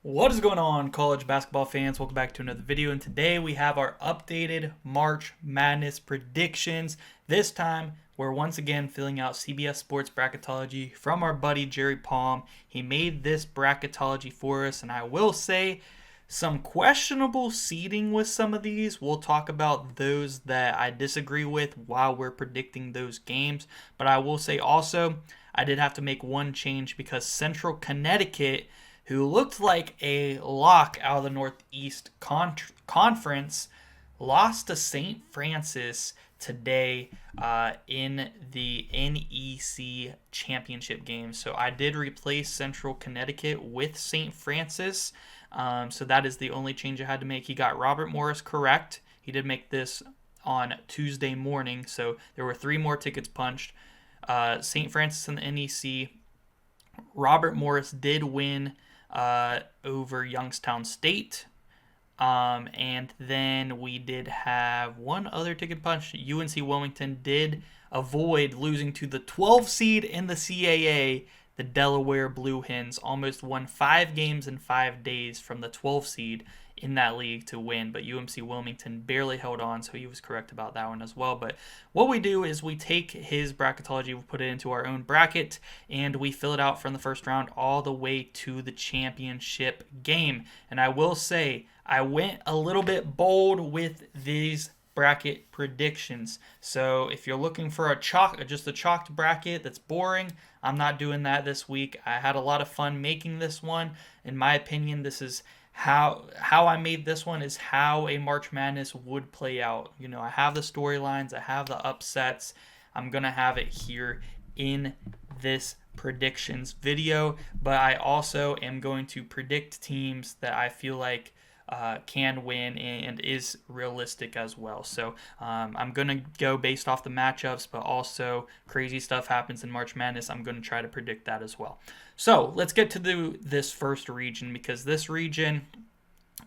What is going on, college basketball fans? Welcome back to another video, and today we have our updated March Madness predictions. This time, we're once again filling out CBS Sports Bracketology from our buddy Jerry Palm. He made this bracketology for us, and I will say some questionable seeding with some of these. We'll talk about those that I disagree with while we're predicting those games, but I will say also, I did have to make one change because Central Connecticut, who looked like a lock out of the Northeast Conference, lost to St. Francis today in the NEC championship game. So I did replace Central Connecticut with St. Francis. So that is the only change I had to make. He got Robert Morris correct. He did make this on Tuesday morning. So there were 3 more tickets punched. St. Francis and the NEC. Robert Morris did win over Youngstown State. And then we did have one other ticket punch. UNC Wilmington did avoid losing to the 12 seed in the CAA. The Delaware Blue Hens almost won 5 games in 5 days from the 12 seed in that league to win, but UMC Wilmington barely held on, so he was correct about that one as well. But what we do is we take his bracketology, we put it into our own bracket, and we fill it out from the first round all the way to the championship game. And I will say, I went a little bit bold with these bracket predictions. So if you're looking for just a chalked bracket that's boring, I'm not doing that this week. I had a lot of fun making this one. In my opinion, this is how I made this one is how a March Madness would play out. You know, I have the storylines, I have the upsets. I'm going to have it here in this predictions video, but I also am going to predict teams that I feel like can win and is realistic as well. So I'm going to go based off the matchups, but also crazy stuff happens in March Madness. I'm going to try to predict that as well. So let's get to this first region, because this region,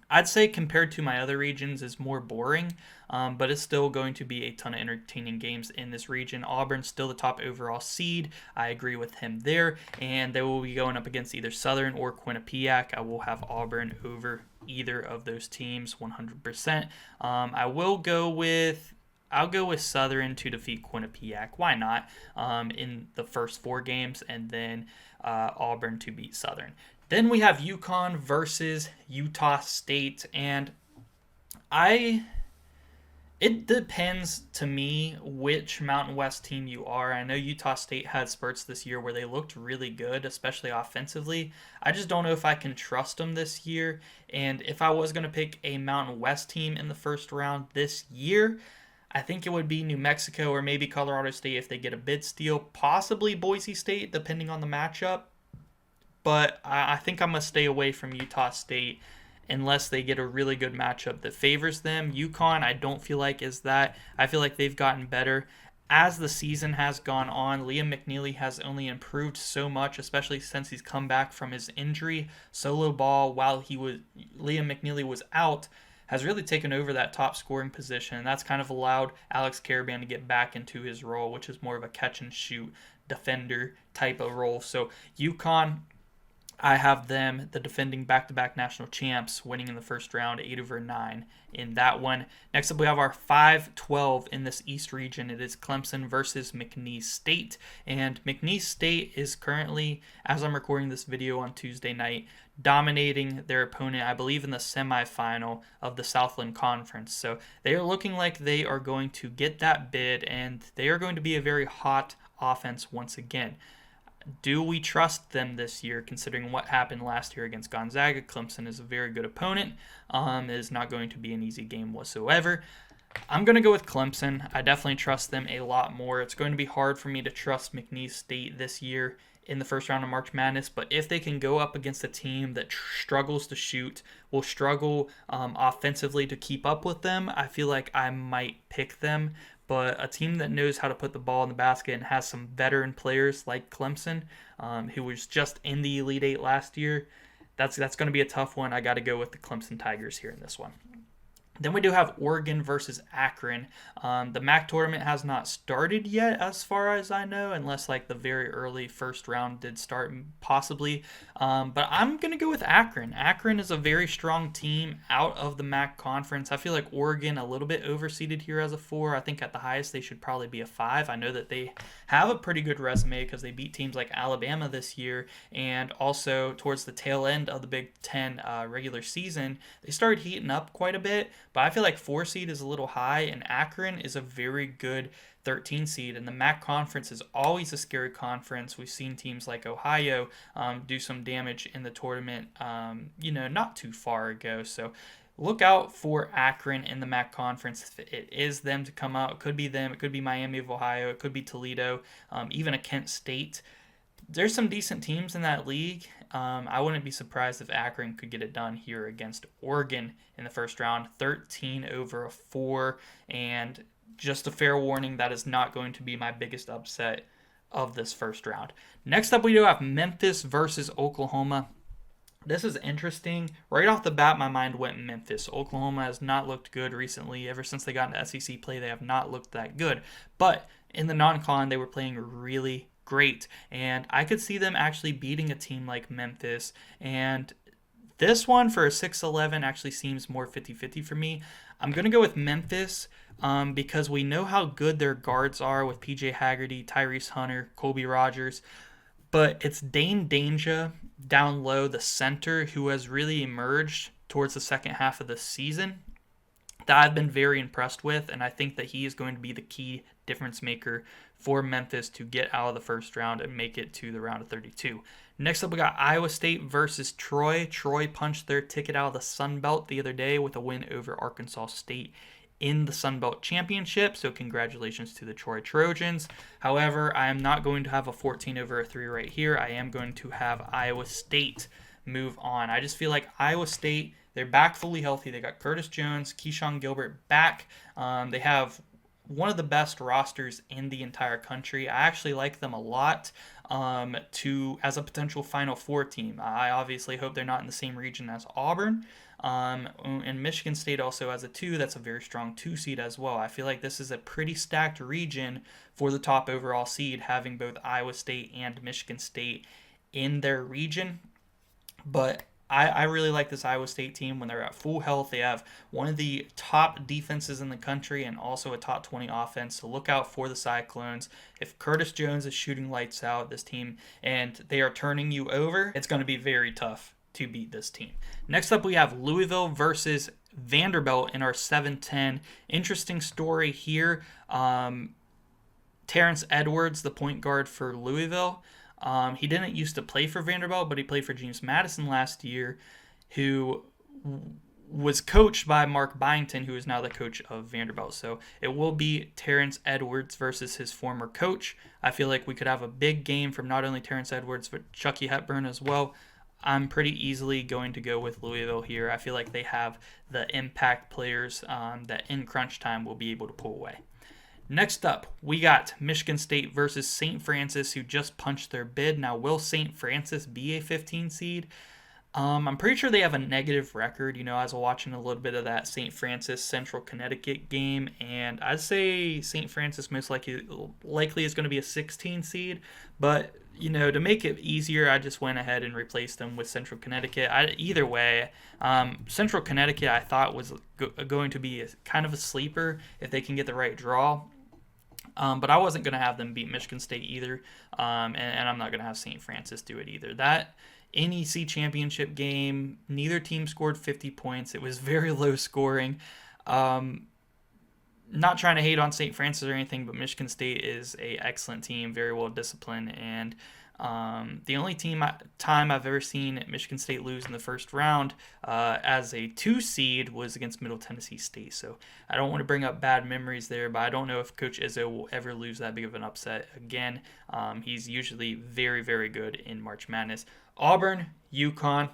I'd say compared to my other regions, is more boring, but it's still going to be a ton of entertaining games in this region. Auburn's still the top overall seed. I agree with him there, and they will be going up against either Southern or Quinnipiac. I will have Auburn over either of those teams 100%. I'll go with Southern to defeat Quinnipiac. Why not? In the first 4 games, and then Auburn to beat Southern. Then we have UConn versus Utah State, and it depends to me which Mountain West team you are. I know Utah State had spurts this year where they looked really good, especially offensively. I just don't know if I can trust them this year, and if I was going to pick a Mountain West team in the first round this year, I think it would be New Mexico or maybe Colorado State if they get a bid steal, possibly Boise State depending on the matchup. But I think I'm going to stay away from Utah State unless they get a really good matchup that favors them. UConn, I don't feel like is that. I feel like they've gotten better as the season has gone on. Liam McNeely has only improved so much, especially since he's come back from his injury. Solo ball, while Liam McNeely was out, has really taken over that top scoring position, and that's kind of allowed Alex Karaban to get back into his role, which is more of a catch-and-shoot defender type of role. So UConn, I have them, the defending back-to-back national champs, winning in the first round, 8-9 in that one. Next up, we have our 5-12 in this East region. It is Clemson versus McNeese State. And McNeese State is currently, as I'm recording this video on Tuesday night, dominating their opponent, I believe, in the semifinal of the Southland Conference. So they are looking like they are going to get that bid, and they are going to be a very hot offense once again. Do we trust them this year, considering what happened last year against Gonzaga? Clemson is a very good opponent. It is not going to be an easy game whatsoever. I'm going to go with Clemson. I definitely trust them a lot more. It's going to be hard for me to trust McNeese State this year in the first round of March Madness, but if they can go up against a team that struggles to shoot, will struggle offensively to keep up with them, I feel like I might pick them. But a team that knows how to put the ball in the basket and has some veteran players like Clemson, who was just in the Elite Eight last year, that's going to be a tough one. I got to go with the Clemson Tigers here in this one. Then we do have Oregon versus Akron. The MAC tournament has not started yet, as far as I know, unless like the very early first round did start, possibly. But I'm gonna go with Akron. Akron is a very strong team out of the MAC conference. I feel like Oregon a little bit overseeded here as a 4. I think at the highest they should probably be a 5. I know that they have a pretty good resume because they beat teams like Alabama this year, and also towards the tail end of the Big Ten regular season, they started heating up quite a bit. But I feel like 4 seed is a little high, and Akron is a very good 13 seed. And the MAC conference is always a scary conference. We've seen teams like Ohio do some damage in the tournament, not too far ago. So look out for Akron in the MAC conference. If it is them to come out, it could be them. It could be Miami of Ohio. It could be Toledo, even a Kent State. There's some decent teams in that league. I wouldn't be surprised if Akron could get it done here against Oregon in the first round. 13 over a 4. And just a fair warning, that is not going to be my biggest upset of this first round. Next up, we do have Memphis versus Oklahoma. This is interesting. Right off the bat, my mind went Memphis. Oklahoma has not looked good recently. Ever since they got into SEC play, they have not looked that good. But in the non-con, they were playing really great, and I could see them actually beating a team like Memphis. And this one for a 6-11 actually seems more 50-50 for me. I'm going to go with Memphis because we know how good their guards are with PJ Haggerty, Tyrese Hunter, Colby Rogers. But it's Dane Danger down low, the center, who has really emerged towards the second half of the season that I've been very impressed with, and I think that he is going to be the key difference maker for Memphis to get out of the first round and make it to the round of 32. Next up, we got Iowa State versus Troy. Troy punched their ticket out of the Sun Belt the other day with a win over Arkansas State in the Sun Belt Championship, so congratulations to the Troy Trojans. However, I am not going to have a 14 over a 3 right here. I am going to have Iowa State move on. I just feel like Iowa State, they're back fully healthy. They got Curtis Jones, Keyshawn Gilbert back. They have one of the best rosters in the entire country. I actually like them a lot as a potential Final Four team. I obviously hope they're not in the same region as Auburn. And Michigan State also has a 2. That's a very strong 2 seed as well. I feel like this is a pretty stacked region for the top overall seed, having both Iowa State and Michigan State in their region. But I really like this Iowa State team when they're at full health. They have one of the top defenses in the country and also a top 20 offense. So look out for the Cyclones. If Curtis Jones is shooting lights out, this team, and they are turning you over, it's going to be very tough to beat this team. Next up, we have Louisville versus Vanderbilt in our 7-10. Interesting story here. Terrence Edwards, the point guard for Louisville, he didn't used to play for Vanderbilt, but he played for James Madison last year, who was coached by Mark Byington, who is now the coach of Vanderbilt. So it will be Terrence Edwards versus his former coach. I feel like we could have a big game from not only Terrence Edwards, but Chucky Hepburn as well. I'm pretty easily going to go with Louisville here. I feel like they have the impact players that in crunch time will be able to pull away. Next up, we got Michigan State versus St. Francis, who just punched their bid. Now, will St. Francis be a 15 seed? I'm pretty sure they have a negative record. I was watching a little bit of that St. Francis Central Connecticut game, and I'd say St. Francis most likely is going to be a 16 seed. But, to make it easier, I just went ahead and replaced them with Central Connecticut. Either way, Central Connecticut I thought was going to be kind of a sleeper if they can get the right draw. But I wasn't going to have them beat Michigan State either, and I'm not going to have St. Francis do it either. That NEC championship game, neither team scored 50 points. It was very low scoring. Not trying to hate on St. Francis or anything, but Michigan State is an excellent team, very well disciplined, and the only time I've ever seen Michigan State lose in the first round as a 2 seed was against Middle Tennessee State. So I don't want to bring up bad memories there, but I don't know if Coach Izzo will ever lose that big of an upset again. He's usually very, very good in March Madness. Auburn, UConn,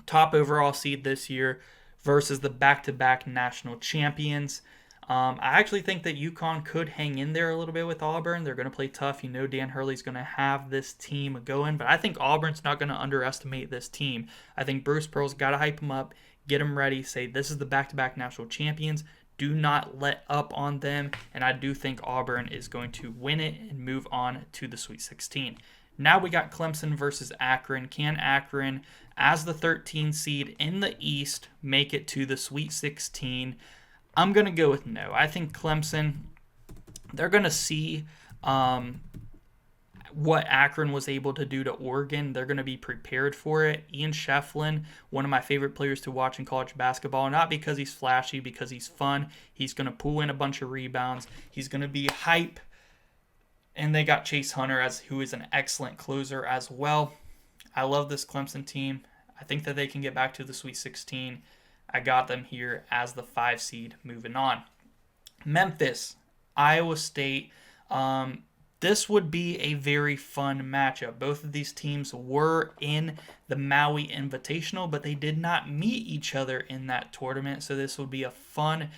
top overall seed this year versus the back-to-back national champions. I actually think that UConn could hang in there a little bit with Auburn. They're going to play tough. Dan Hurley's going to have this team going, but I think Auburn's not going to underestimate this team. I think Bruce Pearl's got to hype them up, get them ready, say this is the back-to-back national champions. Do not let up on them, and I do think Auburn is going to win it and move on to the Sweet 16. Now we got Clemson versus Akron. Can Akron, as the 13 seed in the East, make it to the Sweet 16? I'm going to go with no. I think Clemson, they're going to see what Akron was able to do to Oregon. They're going to be prepared for it. Ian Shefflin, one of my favorite players to watch in college basketball, not because he's flashy, because he's fun. He's going to pull in a bunch of rebounds. He's going to be hype. And they got Chase Hunter, who is an excellent closer as well. I love this Clemson team. I think that they can get back to the Sweet 16. I got them here as the 5 seed moving on. Memphis, Iowa State. This would be a very fun matchup. Both of these teams were in the Maui Invitational, but they did not meet each other in that tournament. So this would be a fun,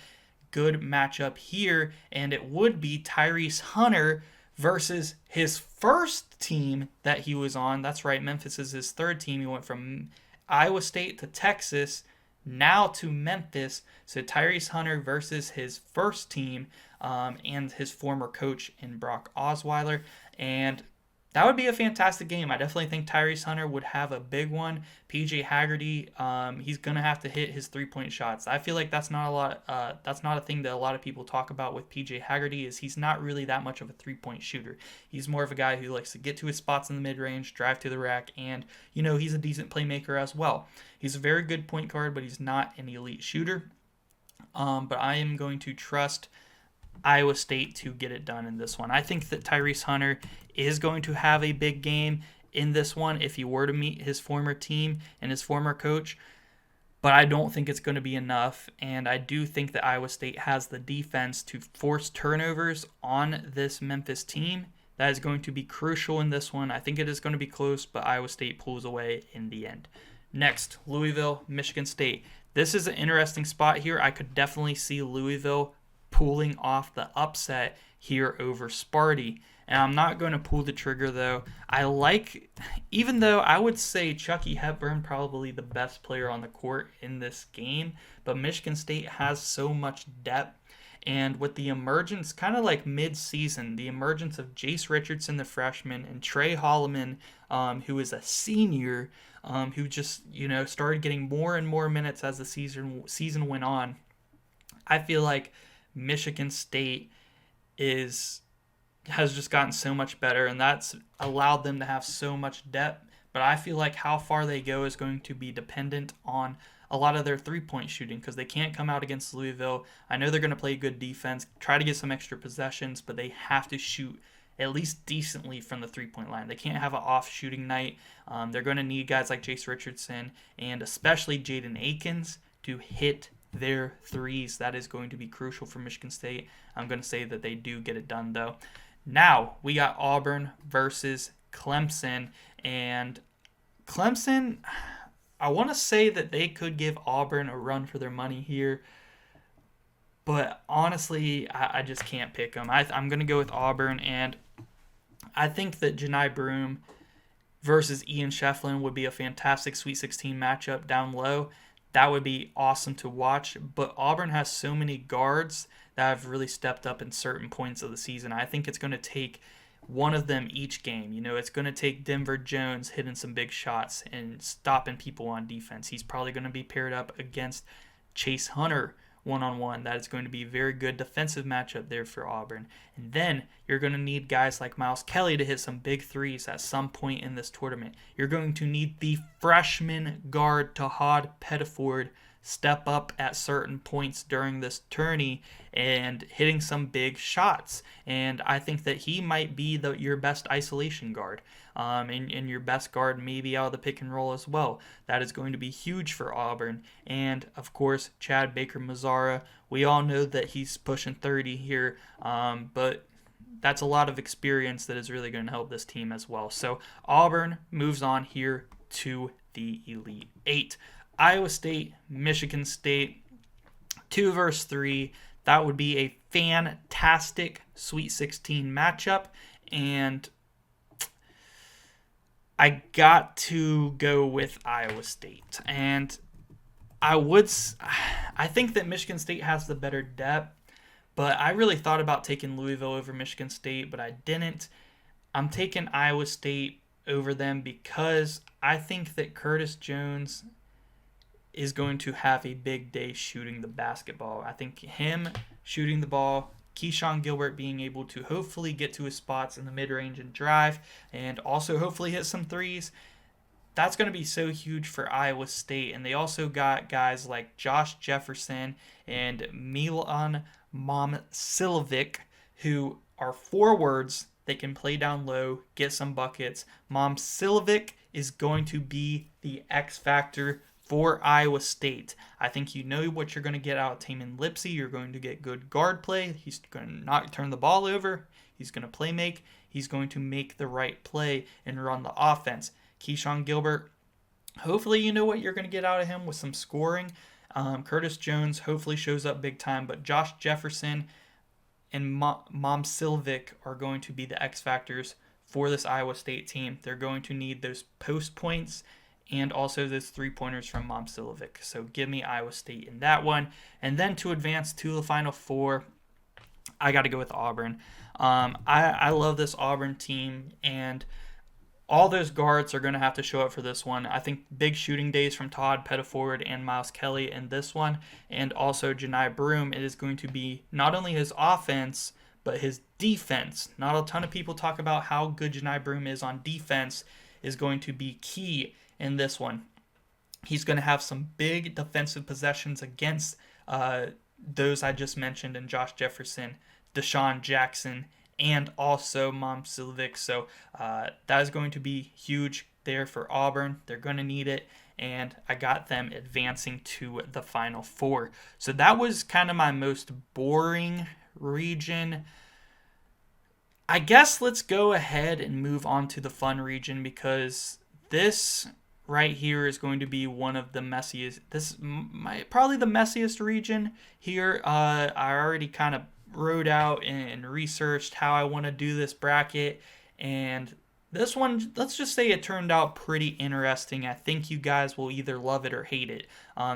good matchup here. And it would be Tyrese Hunter versus his first team that he was on. That's right, Memphis is his third team. He went from Iowa State to Texas, now to Memphis. So Tyrese Hunter versus his first team and his former coach in Brock Osweiler. And that would be a fantastic game. I definitely think Tyrese Hunter would have a big one. PJ Haggerty, he's going to have to hit his three-point shots. I feel like that's not a thing that a lot of people talk about with PJ Haggerty, is he's not really that much of a three-point shooter. He's more of a guy who likes to get to his spots in the mid-range, drive to the rack, and, he's a decent playmaker as well. He's a very good point guard, but he's not an elite shooter. But I am going to trust Iowa State to get it done in this one. I think that Tyrese Hunter is going to have a big game in this one if he were to meet his former team and his former coach, but I don't think it's going to be enough, and I do think that Iowa State has the defense to force turnovers on this Memphis team. That is going to be crucial in this one. I think it is going to be close, but Iowa State pulls away in the end. Next, Louisville, Michigan State. This is an interesting spot here. I could definitely see Louisville pulling off the upset here over Sparty. And I'm not going to pull the trigger, though. Even though I would say Chucky Hepburn probably the best player on the court in this game, but Michigan State has so much depth. And with the emergence, kind of like mid-season, the emergence of Jace Richardson, the freshman, and Trey Holloman, who is a senior, who just, started getting more and more minutes as the season went on. I feel like Michigan State has just gotten so much better, and that's allowed them to have so much depth. But I feel like how far they go is going to be dependent on a lot of their three-point shooting, because they can't come out against Louisville. I know they're going to play good defense, try to get some extra possessions, but they have to shoot at least decently from the three-point line. They can't have an off shooting night. They're going to need guys like Jace Richardson and especially Jaden Akins to hit their threes. That is going to be crucial for Michigan State. I'm going to say that they do get it done, though. Now, we got Auburn versus Clemson. And Clemson, I want to say that they could give Auburn a run for their money here. But honestly, I just can't pick them. I'm going to go with Auburn. And I think that Janai Broome versus Ian Shefflin would be a fantastic Sweet 16 matchup down low. That would be awesome to watch. But Auburn has so many guards that have really stepped up in certain points of the season. I think it's going to take one of them each game. It's going to take Denver Jones hitting some big shots and stopping people on defense. He's probably going to be paired up against Chase Hunter one-on-one. That is going to be a very good defensive matchup there for Auburn. And then you're going to need guys like Miles Kelly to hit some big threes at some point in this tournament. You're going to need the freshman guard Tahad Pettiford step up at certain points during this tourney and hitting some big shots. And I think that he might be your best isolation guard. And your best guard maybe out of the pick and roll as well. That is going to be huge for Auburn. And, of course, Chad Baker-Mazara. We all know that he's pushing 30 here, but that's a lot of experience that is really going to help this team as well. So Auburn moves on here to the Elite Eight. Iowa State, Michigan State, 2 versus 3. That would be a fantastic Sweet 16 matchup, and I got to go with Iowa State. And I think that Michigan State has the better depth, but I really thought about taking Louisville over Michigan State, but I didn't. I'm taking Iowa State over them because I think that Curtis Jones is going to have a big day shooting the basketball. I think him shooting the ball, Keyshawn Gilbert being able to hopefully get to his spots in the mid-range and drive, and also hopefully hit some threes. That's going to be so huge for Iowa State. And they also got guys like Josh Jefferson and Milan Momcilovic, who are forwards that can play down low, get some buckets. Momcilovic is going to be the X factor for Iowa State. I think you know what you're going to get out of Tamin Lipsey. You're going to get good guard play. He's going to not turn the ball over. He's going to play make. He's going to make the right play and run the offense. Keyshawn Gilbert, hopefully you know what you're going to get out of him with some scoring. Curtis Jones hopefully shows up big time, but Josh Jefferson and Momcilovic are going to be the X factors for this Iowa State team. They're going to need those post points and also those 3-pointers from Momcilovic. So give me Iowa State in that one. And then to advance to the Final Four, I got to go with Auburn. I love this Auburn team, and all those guards are going to have to show up for this one. I think big shooting days from Todd Pettiford and Miles Kelly in this one, and also Janai Broome. It is going to be not only his offense, but his defense. Not a ton of people talk about how good Janai Broome is on defense is going to be key in this one. He's going to have some big defensive possessions against those I just mentioned, and Josh Jefferson, Deshaun Jackson, and also Momcilovic. So that is going to be huge there for Auburn. They're going to need it, and I got them advancing to the Final Four. So that was kind of my most boring region. I guess let's go ahead and move on to the fun region, because this right here is going to be one of the messiest. This is probably the messiest region here. I already kind of wrote out and researched how I want to do this bracket, and this one, let's just say it turned out pretty interesting. I think you guys will either love it or hate it,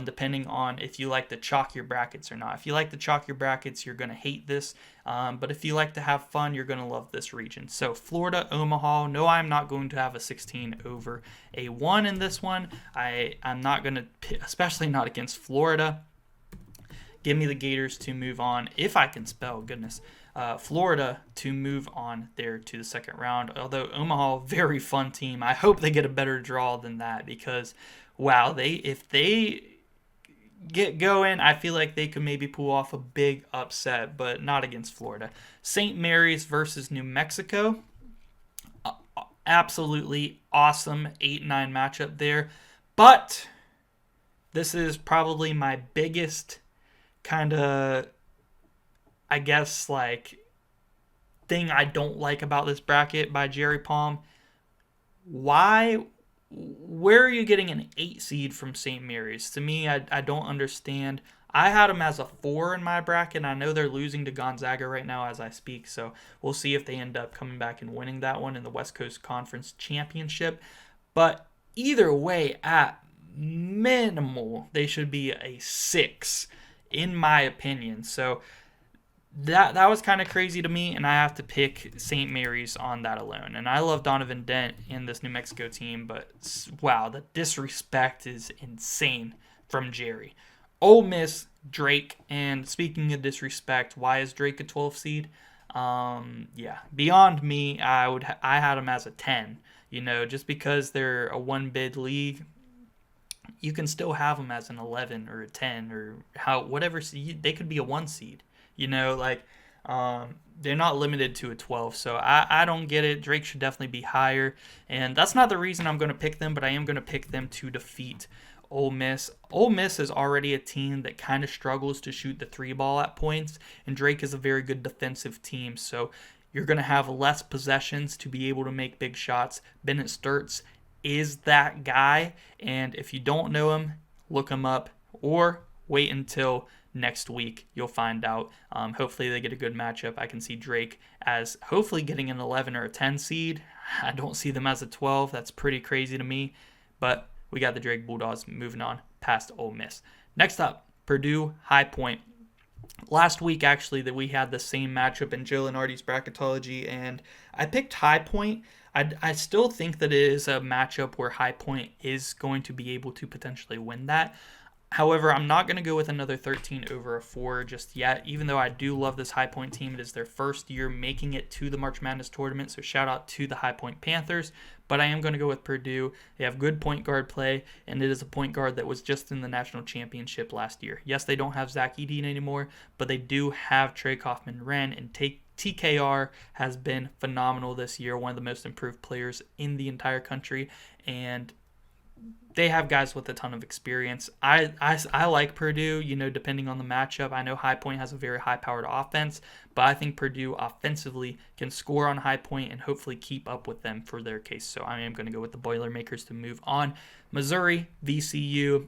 depending on if you like to chalk your brackets or not. If you like to chalk your brackets, you're going to hate this, but if you like to have fun, you're going to love this region. So Florida, Omaha. No, I'm not going to have a 16 over a 1 in this one. I'm not going to, especially not against Florida. Give me the Gators to move on, if I can spell, goodness. Florida to move on there to the second round. Although Omaha, very fun team. I hope they get a better draw than that, because, wow, if they get going, I feel like they could maybe pull off a big upset, but not against Florida. St. Mary's versus New Mexico. Absolutely awesome 8-9 matchup there. But this is probably my biggest kind of, I guess, like, thing I don't like about this bracket by Jerry Palm. Where are you getting an 8 seed from St. Mary's? To me, I don't understand. I had them as a 4 in my bracket. I know they're losing to Gonzaga right now as I speak, so we'll see if they end up coming back and winning that one in the West Coast Conference Championship. But either way, at minimal, they should be a 6, in my opinion. So that was kind of crazy to me, and I have to pick St. Mary's on that alone. And I love Donovan Dent in this New Mexico team, but wow, the disrespect is insane from Jerry. Ole Miss, Drake, and speaking of disrespect, why is Drake a 12 seed? Yeah, beyond me, I had him as a 10. You know, just because they're a one-bid league, you can still have them as an 11 or a 10 or whatever seed. They could be a 1 seed. You know, like, they're not limited to a 12, so I don't get it. Drake should definitely be higher, and that's not the reason I'm going to pick them, but I am going to pick them to defeat Ole Miss. Ole Miss is already a team that kind of struggles to shoot the 3 ball at points, and Drake is a very good defensive team, so you're going to have less possessions to be able to make big shots. Bennett Sturts is that guy, and if you don't know him, look him up, or wait until next week. You'll find out. Hopefully they get a good matchup. I can see Drake as hopefully getting an 11 or a 10 seed. I don't see them as a 12. That's pretty crazy to me. But we got the Drake Bulldogs moving on past Ole Miss. Next up, Purdue High Point. Last week, actually, that we had the same matchup in Joe Lenardi's Bracketology, and I picked High Point. I still think that it is a matchup where High Point is going to be able to potentially win that. However, I'm not going to go with another 13 over a 4 just yet, even though I do love this High Point team. It is their first year making it to the March Madness tournament, so shout out to the High Point Panthers. But I am going to go with Purdue. They have good point guard play, and it is a point guard that was just in the national championship last year. Yes, they don't have Zach Edey anymore, but they do have Trey Kaufman-Wren, and TKR has been phenomenal this year, one of the most improved players in the entire country, and they have guys with a ton of experience. I like Purdue, depending on the matchup. I know High Point has a very high-powered offense, but I think Purdue offensively can score on High Point and hopefully keep up with them for their case. So I am going to go with the Boilermakers to move on. Missouri, VCU.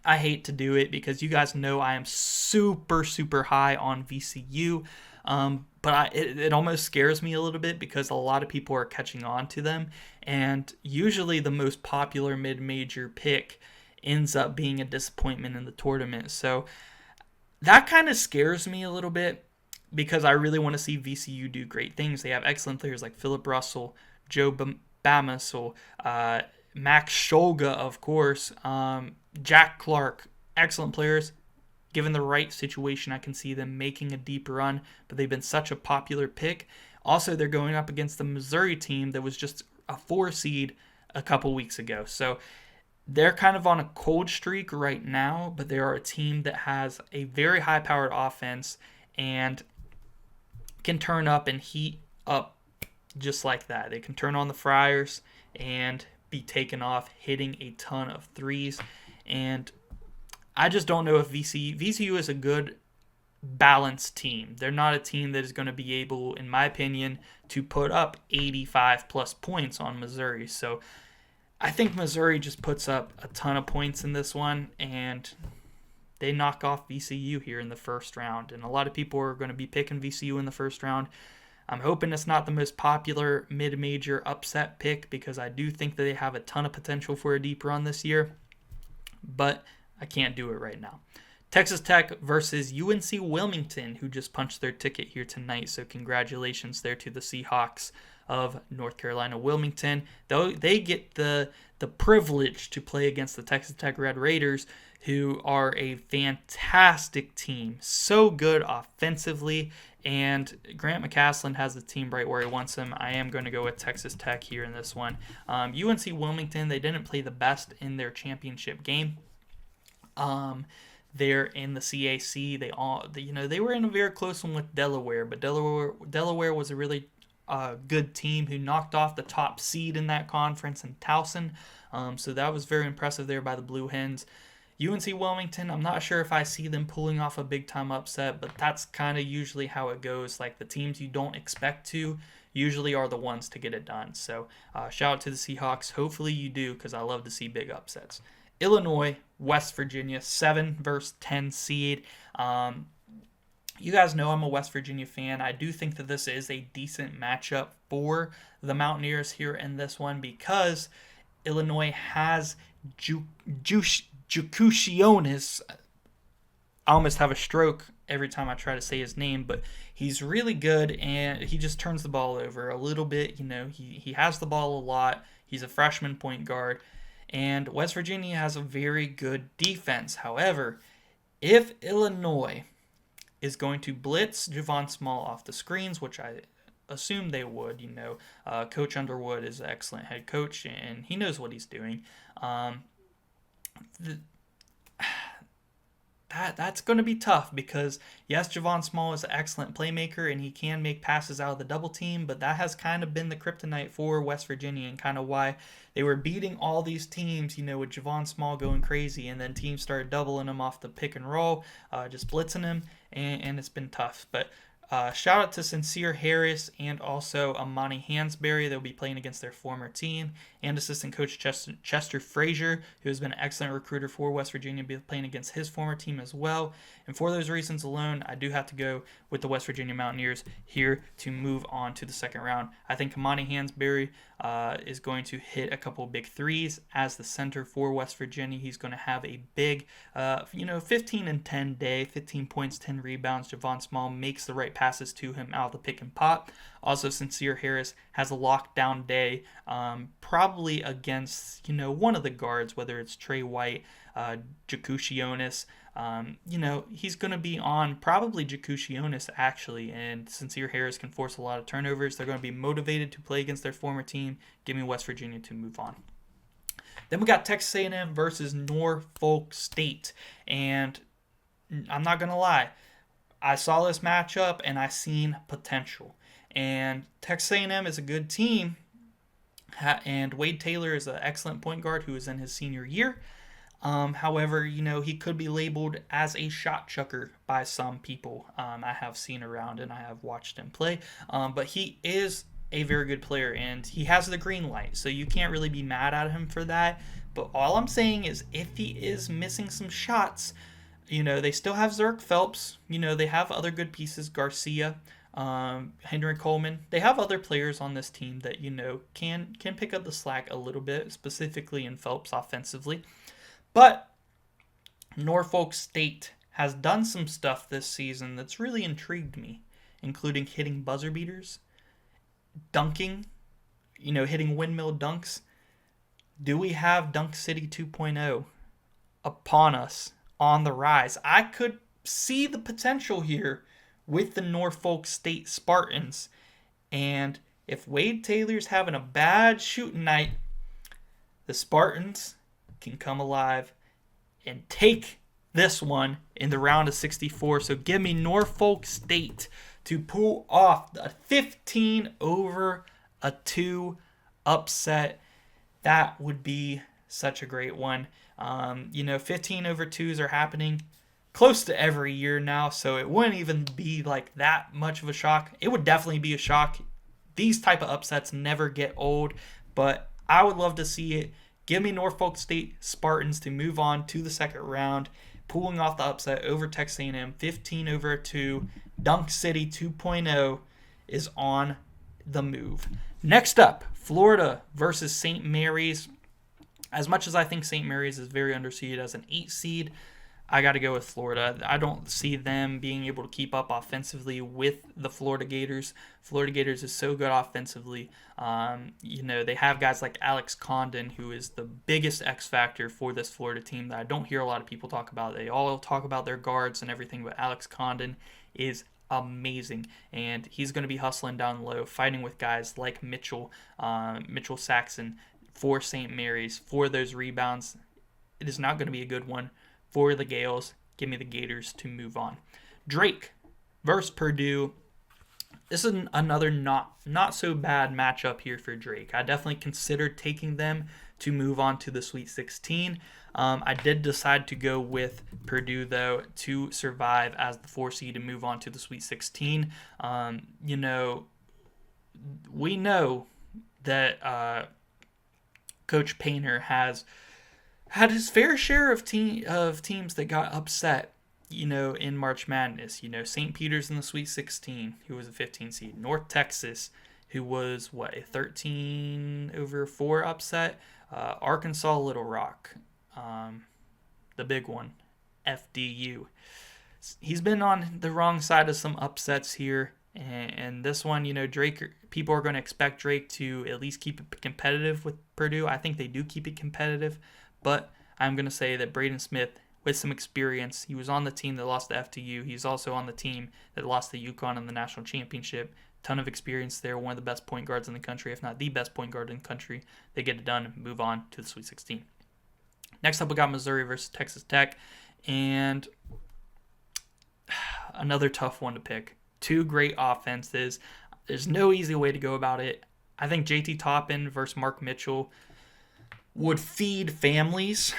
I hate to do it because you guys know I am super, super high on VCU. But it almost scares me a little bit because a lot of people are catching on to them. And usually the most popular mid-major pick ends up being a disappointment in the tournament. So that kind of scares me a little bit because I really want to see VCU do great things. They have excellent players like Philip Russell, Joe Bamisile, Max Shulga, of course, Jack Clark, excellent players. Given the right situation, I can see them making a deep run, but they've been such a popular pick. Also, they're going up against the Missouri team that was just a 4 seed a couple weeks ago. So they're kind of on a cold streak right now, but they are a team that has a very high-powered offense and can turn up and heat up just like that. They can turn on the fryers and be taken off, hitting a ton of threes. And I just don't know if VCU is a good balanced team. They're not a team that is going to be able, in my opinion, to put up 85 plus points on Missouri. So I think Missouri just puts up a ton of points in this one, and they knock off VCU here in the first round. And a lot of people are going to be picking VCU in the first round. I'm hoping it's not the most popular mid-major upset pick because I do think that they have a ton of potential for a deep run this year. But I can't do it right now. Texas Tech versus UNC Wilmington, who just punched their ticket here tonight. So congratulations there to the Seahawks of North Carolina Wilmington. Though they get the privilege to play against the Texas Tech Red Raiders, who are a fantastic team. So good offensively. And Grant McCasland has the team right where he wants them. I am going to go with Texas Tech here in this one. UNC Wilmington, they didn't play the best in their championship game. They're in the CAC. They were in a very close one with Delaware, but Delaware was a really good team who knocked off the top seed in that conference in Towson. So that was very impressive there by the Blue Hens. UNC Wilmington, I'm not sure if I see them pulling off a big-time upset, but that's kind of usually how it goes. Like the teams you don't expect to usually are the ones to get it done. So shout out to the Seahawks. Hopefully you do because I love to see big upsets. Illinois, West Virginia, 7 versus 10 seed. You guys know I'm a West Virginia fan. I do think that this is a decent matchup for the Mountaineers here in this one because Illinois has Jukushionis. I almost have a stroke every time I try to say his name, but he's really good and he just turns the ball over a little bit. He has the ball a lot. He's a freshman point guard. And West Virginia has a very good defense. However, if Illinois is going to blitz Javon Small off the screens, which I assume they would, Coach Underwood is an excellent head coach, and he knows what he's doing. That's going to be tough because, yes, Javon Small is an excellent playmaker and he can make passes out of the double team, but that has kind of been the kryptonite for West Virginia and kind of why they were beating all these teams, with Javon Small going crazy, and then teams started doubling him off the pick and roll, just blitzing him, and it's been tough. But Shout out to Sincere Harris and also Amani Hansberry. They'll be playing against their former team, and assistant coach Chester Frazier, who has been an excellent recruiter for West Virginia, be playing against his former team as well. And for those reasons alone, I do have to go with the West Virginia Mountaineers here to move on to the second round. I think Amani Hansberry is going to hit a couple big threes as the center for West Virginia. He's going to have a big, 15 and 10 day, 15 points, 10 rebounds. Javon Small makes the right passes to him out of the pick and pop. Also, Sincere Harris has a lockdown day, probably against, one of the guards, whether it's Trey White, Jakushionis. He's going to be on probably Jakushionis, actually, and Sincere Harris can force a lot of turnovers. They're going to be motivated to play against their former team. Give me West Virginia to move on. Then we got Texas A&M versus Norfolk State, and I'm not going to lie, I saw this matchup and I seen potential. And Texas A&M is a good team, and Wade Taylor is an excellent point guard who is in his senior year. However, he could be labeled as a shot chucker by some people I have seen around and I have watched him play. But he is a very good player and he has the green light, so you can't really be mad at him for that. But all I'm saying is if he is missing some shots, they still have Zerk Phelps. They have other good pieces, Garcia, Henry Coleman. They have other players on this team that, can pick up the slack a little bit, specifically in Phelps offensively. But Norfolk State has done some stuff this season that's really intrigued me, including hitting buzzer beaters, dunking, hitting windmill dunks. Do we have Dunk City 2.0 upon us on the rise? I could see the potential here with the Norfolk State Spartans. And if Wade Taylor's having a bad shooting night, the Spartans can come alive and take this one in the round of 64. So give me Norfolk State to pull off the 15-2 upset. That would be such a great one. 15-2s are happening close to every year now, so it wouldn't even be like that much of a shock. It would definitely be a shock. These type of upsets never get old, but I would love to see it. Give me Norfolk State Spartans to move on to the second round, pulling off the upset over Texas A&M, 15-2. Dunk City 2.0 is on the move. Next up, Florida versus St. Mary's. As much as I think St. Mary's is very underseeded as an 8 seed, I got to go with Florida. I don't see them being able to keep up offensively with the Florida Gators. Florida Gators is so good offensively. They have guys like Alex Condon, who is the biggest X factor for this Florida team that I don't hear a lot of people talk about. They all talk about their guards and everything, but Alex Condon is amazing, and he's going to be hustling down low, fighting with guys like Mitchell Saxon for St. Mary's for those rebounds. It is not going to be a good one for the Gales. Give me the Gators to move on. Drake versus Purdue. This is another not so bad matchup here for Drake. I definitely considered taking them to move on to the Sweet 16. I did decide to go with Purdue, though, to survive as the 4 seed and move on to the Sweet 16. We know that Coach Painter has had his fair share of teams that got upset, in March Madness. St. Peter's in the Sweet 16, who was a 15 seed. North Texas, who was, a 13-4 upset. Arkansas Little Rock, the big one, FDU. He's been on the wrong side of some upsets here. And this one, Drake, people are going to expect Drake to at least keep it competitive with Purdue. I think they do keep it competitive. But I'm going to say that Braden Smith, with some experience, he was on the team that lost to FDU. He's also on the team that lost to UConn in the national championship. Ton of experience there. One of the best point guards in the country, if not the best point guard in the country. They get it done and move on to the Sweet 16. Next up, we got Missouri versus Texas Tech. And another tough one to pick. Two great offenses. There's no easy way to go about it. I think JT Toppin versus Mark Mitchell would feed families.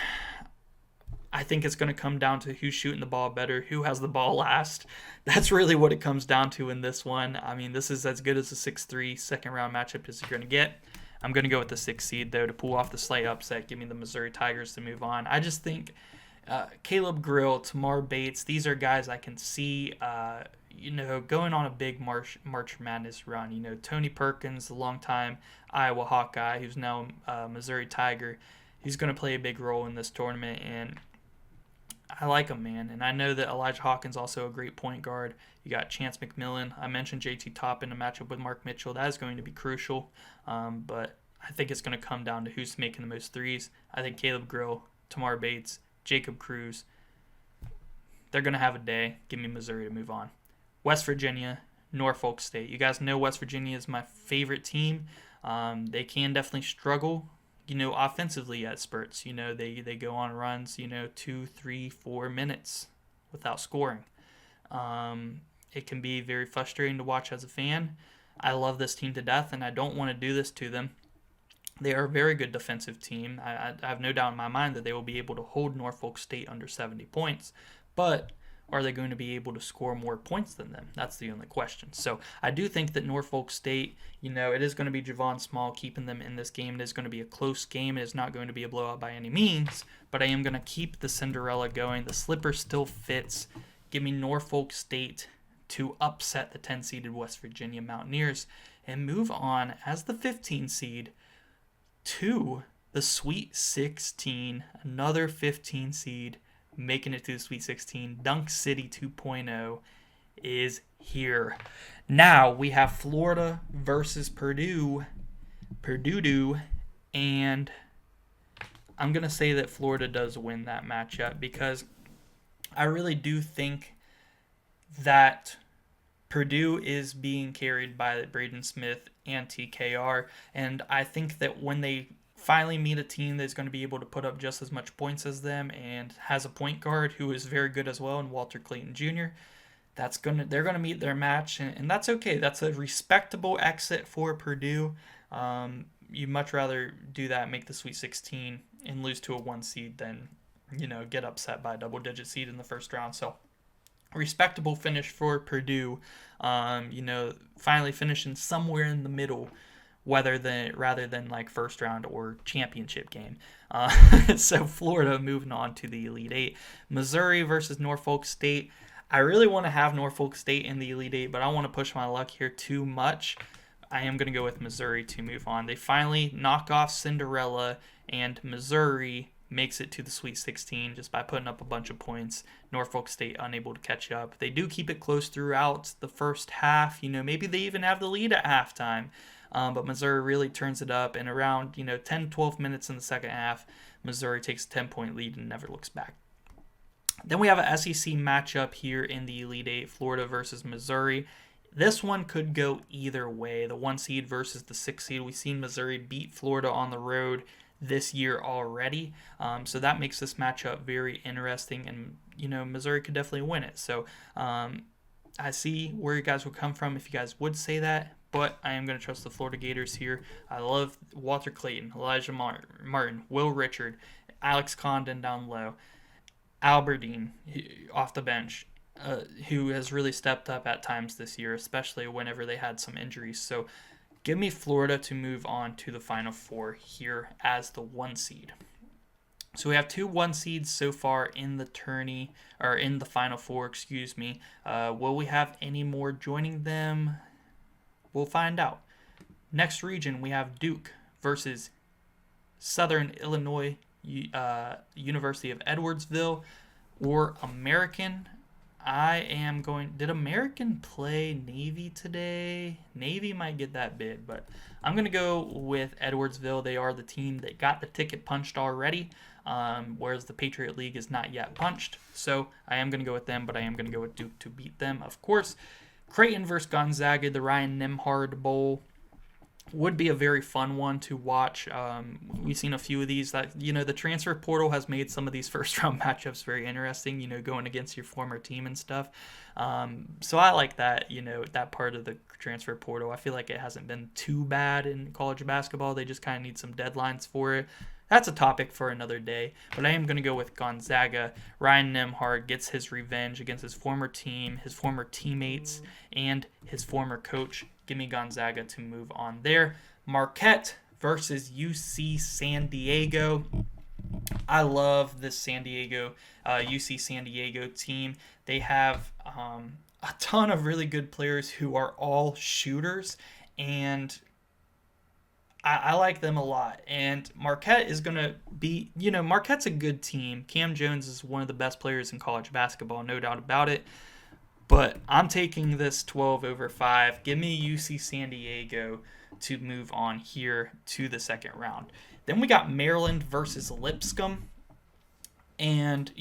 I think it's going to come down to who's shooting the ball better, who has the ball last. That's really what it comes down to in this one. I mean, this is as good as a 6-3 second-round matchup as you're going to get. I'm going to go with the 6 seed, though, to pull off the slight upset. Give me the Missouri Tigers to move on. I just think Caleb Grill, Tamar Bates, these are guys I can see going on a big March Madness run. Tony Perkins, the longtime Iowa Hawkeye, who's now Missouri Tiger, he's going to play a big role in this tournament, and I like him, man. And I know that Elijah Hawkins also a great point guard. You got Chance McMillan. I mentioned JT Toppin in a matchup with Mark Mitchell. That is going to be crucial, but I think it's going to come down to who's making the most threes. I think Caleb Grill, Tamar Bates, Jacob Cruz, they're going to have a day. Give me Missouri to move on. West Virginia, Norfolk State. You guys know West Virginia is my favorite team. They can definitely struggle, offensively at spurts. They go on runs, 2, 3, 4 minutes without scoring. It can be very frustrating to watch as a fan. I love this team to death, and I don't want to do this to them. They are a very good defensive team. I have no doubt in my mind that they will be able to hold Norfolk State under 70 points, but are they going to be able to score more points than them? That's the only question. So I do think that Norfolk State, it is going to be Javon Small keeping them in this game. It is going to be a close game. It is not going to be a blowout by any means, but I am going to keep the Cinderella going. The slipper still fits. Give me Norfolk State to upset the 10-seeded West Virginia Mountaineers and move on as the 15 seed to the Sweet 16, another 15 seed making it to the Sweet 16. Dunk City 2.0 is here. Now we have Florida versus Purdue, and I'm going to say that Florida does win that matchup because I really do think that Purdue is being carried by Braden Smith and TKR, and I think that when they finally meet a team that's going to be able to put up just as much points as them and has a point guard who is very good as well, and Walter Clayton Jr., they're going to meet their match, and that's okay. That's a respectable exit for Purdue. You'd much rather do that, make the Sweet 16, and lose to a 1 seed than get upset by a double-digit seed in the first round. So respectable finish for Purdue, finally finishing somewhere in the middle, rather than like first round or championship game. So Florida moving on to the Elite Eight. Missouri versus Norfolk State. I really want to have Norfolk State in the Elite Eight, but I don't want to push my luck here too much. I am going to go with Missouri to move on. They finally knock off Cinderella, and Missouri makes it to the Sweet 16 just by putting up a bunch of points. Norfolk State unable to catch up. They do keep it close throughout the first half. Maybe they even have the lead at halftime. But Missouri really turns it up, and around 10, 12 minutes in the second half, Missouri takes a 10-point lead and never looks back. Then we have an SEC matchup here in the Elite Eight, Florida versus Missouri. This one could go either way. The 1 seed versus the 6 seed. We've seen Missouri beat Florida on the road this year already. So that makes this matchup very interesting, and Missouri could definitely win it. So I see where you guys would come from if you guys would say that, but I am going to trust the Florida Gators here. I love Walter Clayton, Elijah Martin, Will Richard, Alex Condon down low, Alberdine off the bench, who has really stepped up at times this year, especially whenever they had some injuries. So give me Florida to move on to the Final Four here as the 1 seed. So we have 2 1 seeds so far in the tourney, or in the Final Four, excuse me. Will we have any more joining them? We'll find out. Next region, we have Duke versus Southern Illinois University of Edwardsville, or American. Did American play Navy today? Navy might get that bid, but I'm going to go with Edwardsville. They are the team that got the ticket punched already, whereas the Patriot League is not yet punched. So I am going to go with them, but I am going to go with Duke to beat them, of course. Creighton versus Gonzaga, the Ryan Nembhard Bowl, would be a very fun one to watch. We've seen a few of these. That the transfer portal has made some of these first round matchups very interesting. Going against your former team and stuff. So I like that. That part of the transfer portal. I feel like it hasn't been too bad in college basketball. They just kind of need some deadlines for it. that's a topic for another day. But I am going to go with Gonzaga. Ryan Nembhard gets his revenge against his former team, his former teammates, and his former coach. Give me Gonzaga to move on there. Marquette versus UC San Diego. I love this UC San Diego team. They have a ton of really good players who are all shooters, and I like them a lot. And Marquette is going to be, Marquette's a good team. Cam Jones is one of the best players in college basketball, no doubt about it. But I'm taking this 12 over 5. Give me UC San Diego to move on here to the second round. Then we got Maryland versus Lipscomb. And,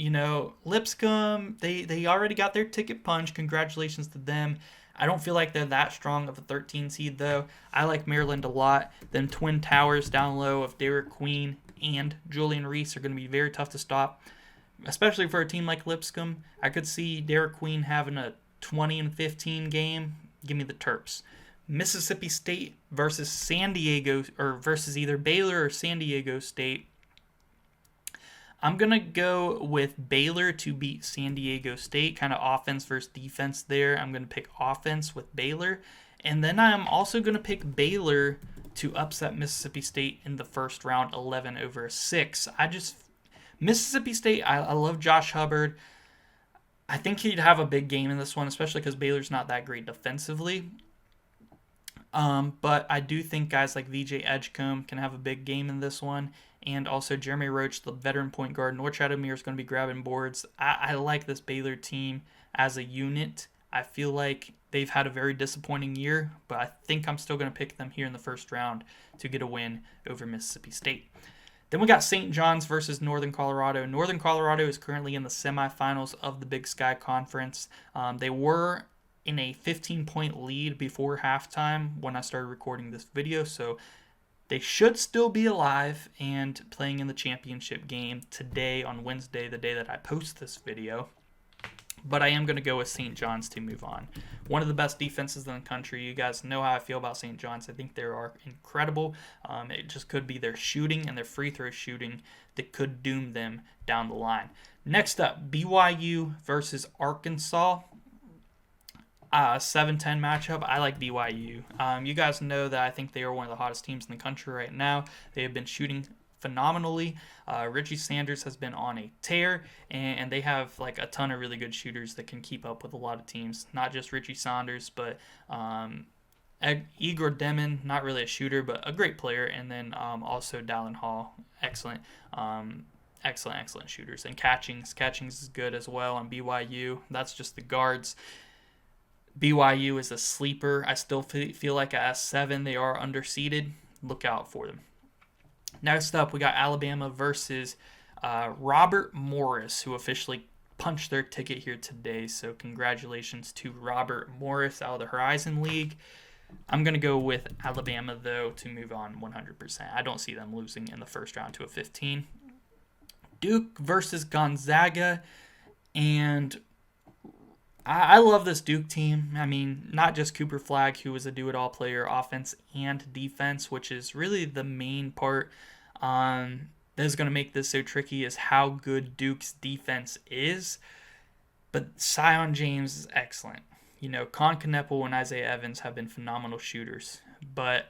Lipscomb, they already got their ticket punched. Congratulations to them. I don't feel like they're that strong of a 13 seed, though. I like Maryland a lot. Then Twin Towers down low of Derek Queen and Julian Reese are going to be very tough to stop, especially for a team like Lipscomb. I could see Derek Queen having a 20-15 game. Give me the Terps. Mississippi State versus San Diego, or versus either Baylor or San Diego State. I'm going to go with Baylor to beat San Diego State, kind of offense versus defense there. I'm going to pick offense with Baylor. And then I'm also going to pick Baylor to upset Mississippi State in the first round, 11 over 6. Mississippi State, I love Josh Hubbard. I think he'd have a big game in this one, especially because Baylor's not that great defensively. But I do think guys like VJ Edgecombe can have a big game in this one. And also Jeremy Roach, the veteran point guard. Norchad Amir is going to be grabbing boards. I like this Baylor team as a unit. I feel like they've had a very disappointing year, but I think I'm still going to pick them here in the first round to get a win over Mississippi State. Then we got St. John's versus Northern Colorado. Northern Colorado is currently in the semifinals of the Big Sky Conference. They were in a 15-point lead before halftime when I started recording this video, so they should still be alive and playing in the championship game today on Wednesday, the day that I post this video. But I am going to go with St. John's to move on. One of the best defenses in the country. You guys know how I feel about St. John's. I think they are incredible. It just could be their shooting and their free throw shooting that could doom them down the line. Next up, BYU versus Arkansas. 7-10 matchup. I like BYU. You guys know that I think they are one of the hottest teams in the country right now. They have been shooting phenomenally. Richie Sanders has been on a tear, and they have like a ton of really good shooters that can keep up with a lot of teams. Not just Richie Saunders, but Igor Demon, not really a shooter, but a great player. And then also Dallin Hall, excellent shooters. And Catchings is good as well on BYU. That's just the guards. BYU is a sleeper. I still feel like at S7 they are underseeded. Look out for them. Next up, we got Alabama versus Robert Morris, who officially punched their ticket here today. So congratulations to Robert Morris out of the Horizon League. I'm going to go with Alabama, though, to move on 100%. I don't see them losing in the first round to a 15. Duke versus Gonzaga, and I love this Duke team. I mean, not just Cooper Flagg, who is a do-it-all player, offense and defense, which is really the main part that is going to make this so tricky, is how good Duke's defense is. But Zion James is excellent. Con Kneppel and Isaiah Evans have been phenomenal shooters, but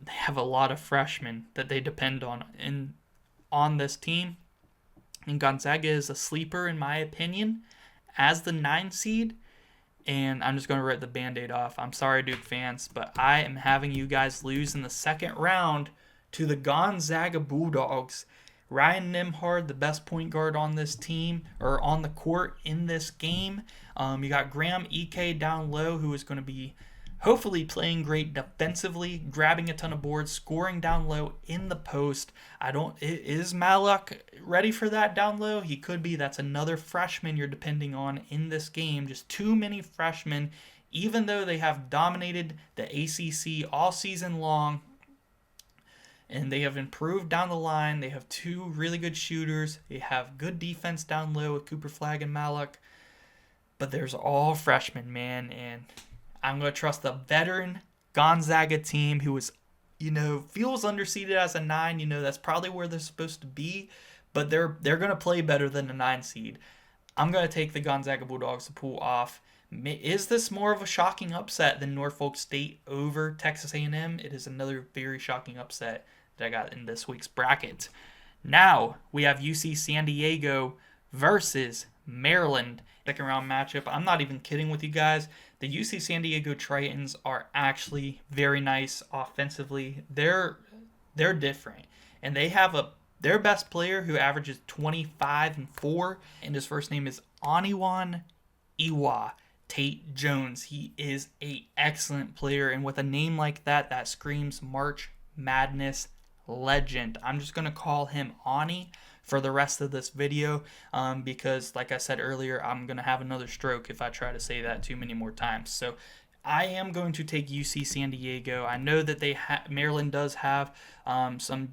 they have a lot of freshmen that they depend on this team. And Gonzaga is a sleeper, in my opinion, as the 9 seed, and I'm just going to rip the Band-Aid off. I'm sorry, Duke fans, but I am having you guys lose in the second round to the Gonzaga Bulldogs. Ryan Nembhard, the best point guard on this team, or on the court in this game. You got Graham Ike down low, who is going to be hopefully playing great defensively, grabbing a ton of boards, scoring down low in the post. Is Malak ready for that down low? He could be. That's another freshman you're depending on in this game. Just too many freshmen, even though they have dominated the ACC all season long. And they have improved down the line. They have 2 really good shooters. They have good defense down low with Cooper Flagg and Malak. But there's all freshmen, man, and I'm going to trust the veteran Gonzaga team who is, feels underseeded as a 9. That's probably where they're supposed to be, but they're going to play better than a 9 seed. I'm going to take the Gonzaga Bulldogs to pull off. Is this more of a shocking upset than Norfolk State over Texas A&M? It is another very shocking upset that I got in this week's bracket. Now we have UC San Diego versus Maryland. Second round matchup. I'm not even kidding with you guys. The UC San Diego Tritons are actually very nice offensively. They're different, and they have their best player who averages 25-4, and his first name is Oniwan Iwa Tate Jones. He is an excellent player, and with a name like that screams March Madness legend. I'm just going to call him Ani for the rest of this video because, like I said earlier, I'm going to have another stroke if I try to say that too many more times. So I am going to take UC San Diego. I know that Maryland does have some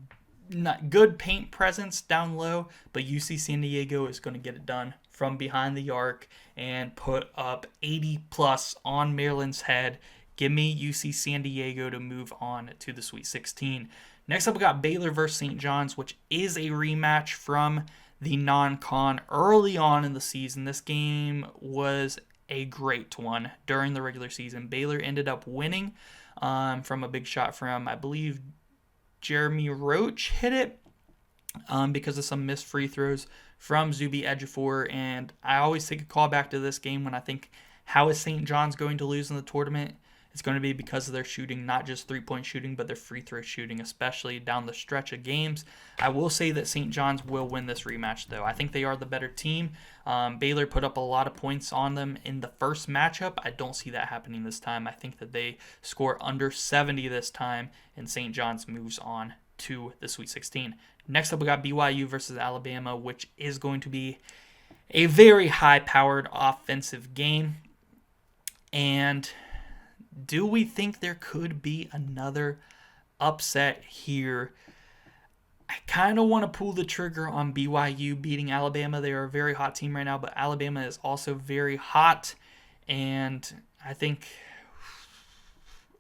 not good paint presence down low, but UC San Diego is going to get it done from behind the arc and put up 80 plus on Maryland's head. Give me UC San Diego to move on to the Sweet 16. Next up, we got Baylor versus St. John's, which is a rematch from the non-con early on in the season. This game was a great one during the regular season. Baylor ended up winning from a big shot from, I believe, Jeremy Roach hit it because of some missed free throws from Zuby Ejiofor. And I always take a call back to this game when I think, how is St. John's going to lose in the tournament? It's going to be because of their shooting, not just three-point shooting, but their free throw shooting, especially down the stretch of games. I will say that St. John's will win this rematch, though. I think they are the better team. Baylor put up a lot of points on them in the first matchup. I don't see that happening this time. I think that they score under 70 this time, and St. John's moves on to the Sweet 16. Next up, we got BYU versus Alabama, which is going to be a very high-powered offensive game. And do we think there could be another upset here? I kind of want to pull the trigger on BYU beating Alabama. They are a very hot team right now, but Alabama is also very hot, and I think